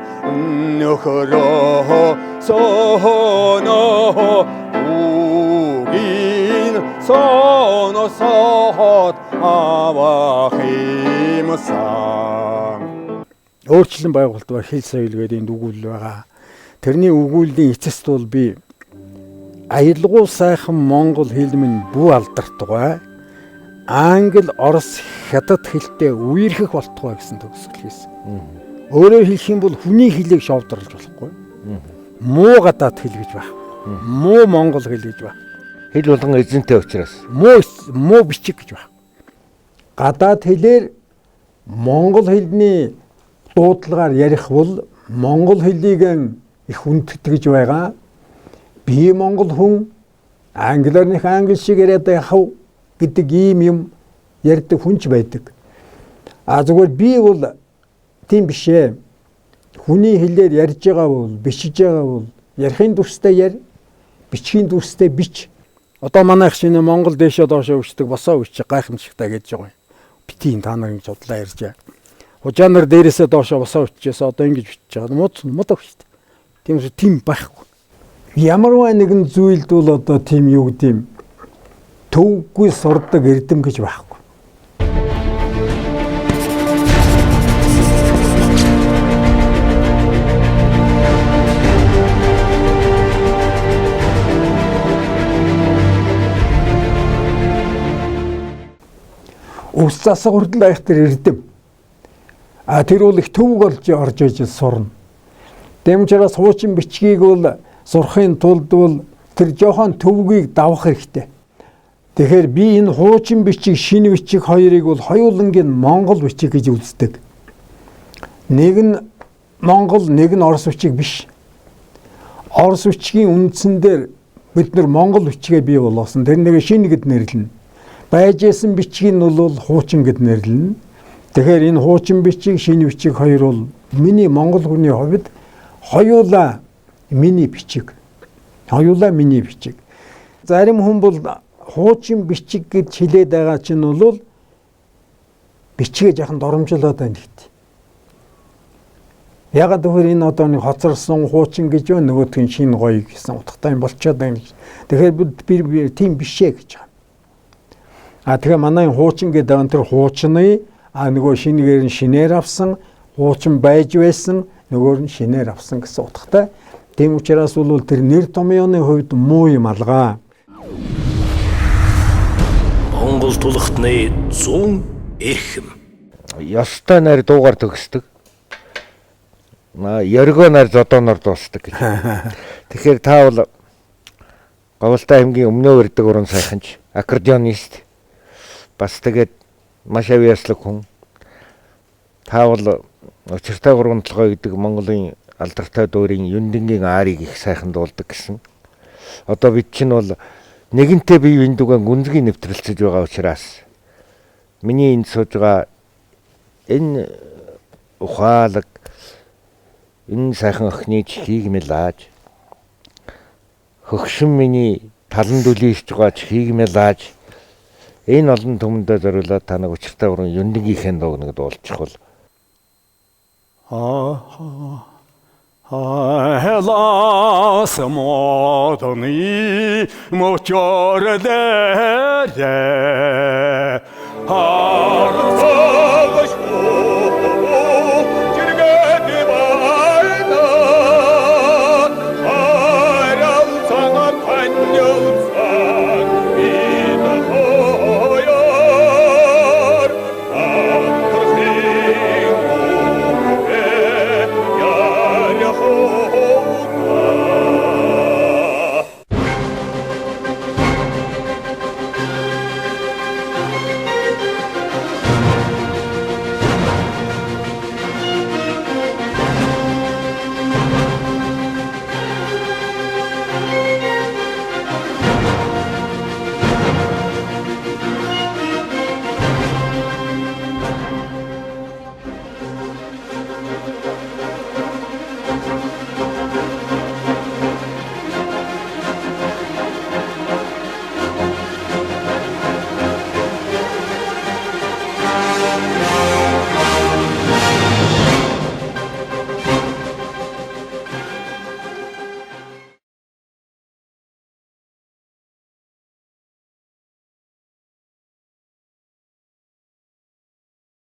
нөхөрөө соноо үгин соносоод авахимсан. Өөрчлөлт байгуулалт ба хэл соёл гэдэг энэ үгүүл байгаа. Тэрний өгүүллийн эцэст бол би аялгау сайхан монгол хэл минь бүү алдартгаа англи, орос, хятад хэлтэй үерхэх болтугай гэсэн төгсгөл хийсэн. Өөрөөр хэлэх юм бол хүний хэлийг шовдруулж болохгүй. Муу гадаад хэл гэж байна. Муу монгол хэл гэж байна. Хэл болгон эзэнтэй учраас. Муу бичиг гэж байна. Гадаад хэлээр монгол хэлний дуудлагаар ярих бол монгол хэлийг их хүндэтгэж байгаа. Би монгол хүн англиар нэг англи шиг яриад яхав гэдэг ийм юм ярьдаг хүнч байдаг. Зүгээр би бол тийм биш ээ. Хүний хэлээр ярьж байгаа бол, бичиж байгаа бол ярихын дүрстэй яр, бичгийн дүрстэй бич. Одоо манайх шинэ Монгол дэшээ доошоо өчдөг босоо өччих гайхамшигтай гэж байгаа юм. Битийн та нар ингэж бодлоо ярьж. Хужаа нар дээрээсээ доошоо босоо өччихээс одоо ингэж өчөж байгаа. Муудаа шүү дээ. Тийм шүү тийм байхгүй. Ямарваа нэгэн зүйлд бол одоо тийм юу гэдэм төвгүй сурдаг эрдэм гэж байхгүй. Ус засаг хүртэл айхтар эрдэм. Тэр бол их төвөг болж орж иж сурна. Дэмжээс хуучин бичгийг бол сурахын тулд бол тэр жоохон төвгийг давах хэрэгтэй. Тэгэхээр би энэ хуучин бичиг, шинэ бичиг хоёрыг бол хоёулангийн монгол бичиг гэж үздэг. Нэг нь монгол, нэг нь орос бичиг биш. Орос бичгийн үндсэн дээр бид нар монгол бичгээ бий болгосон. Тэр нэг шинэ гэд нэрлэнэ. Байж исэн бичгийг нь бол хуучин гэд нэрлэнэ. Тэгэхээр энэ хуучин бичиг, шинэ бичиг хоёр бол миний монгол хүний хувьд хоёулаа миний бичиг. Хоёулаа миний бичиг. Зарим хүн бол хуучин бичиг гэж хэлээд байгаа чинь бол бичгээ яхан доромжлоод байна гэдэг. Ягаад гэвэл энэ одоо нэг хоцорсон хуучин гэж байна, нөгөөдг нь шинэ гоё гэсэн утгатай юм болчиход байна. Тэгэхээр би тийм бишээ гэж байна. Тэгэхээр манай хуучин гэдэг нь тэр хуучны нөгөө шинэгээр нь шинээр авсан, хуучин байж байсан, нөгөөр нь шинээр авсан гэсэн утгатай. Тийм учраас бол тэр нэр томьёоны хувьд муу юм алгаа. Монгол тулхтны 100 эрхэм. Ёстой найр дуугаар төгсдөг. Яргоо найр зодооноор дуусдаг гэж. Тэгэхээр та бол Говьлтай аймгийн өмнөө өрдөг уран сайханч, аккордеонист. Бас тэгээд маш авьяаслаг хүн. Та бол Учиртай гурванталгой гэдэг Монголын алдартай дуурийн Юндингийн аарийг их сайхан дуулдаг гэсэн. Одоо бид чинь бол нэгэнтээ бие биеийн дугаан гүнзгий нэвтрэлцэж байгаа учраас миний энд сууж байгаа энэ ухаалаг, энэ сайхан охины чихийг мэлааж, хөгшин миний талан дүлийж байгаа чихийг мэлааж, энэ олон түмэндээ зориулаад та нэг Учиртай гурван Юндингийнхээ дууг нэг дуулчих бол Hellas modoni mochore dere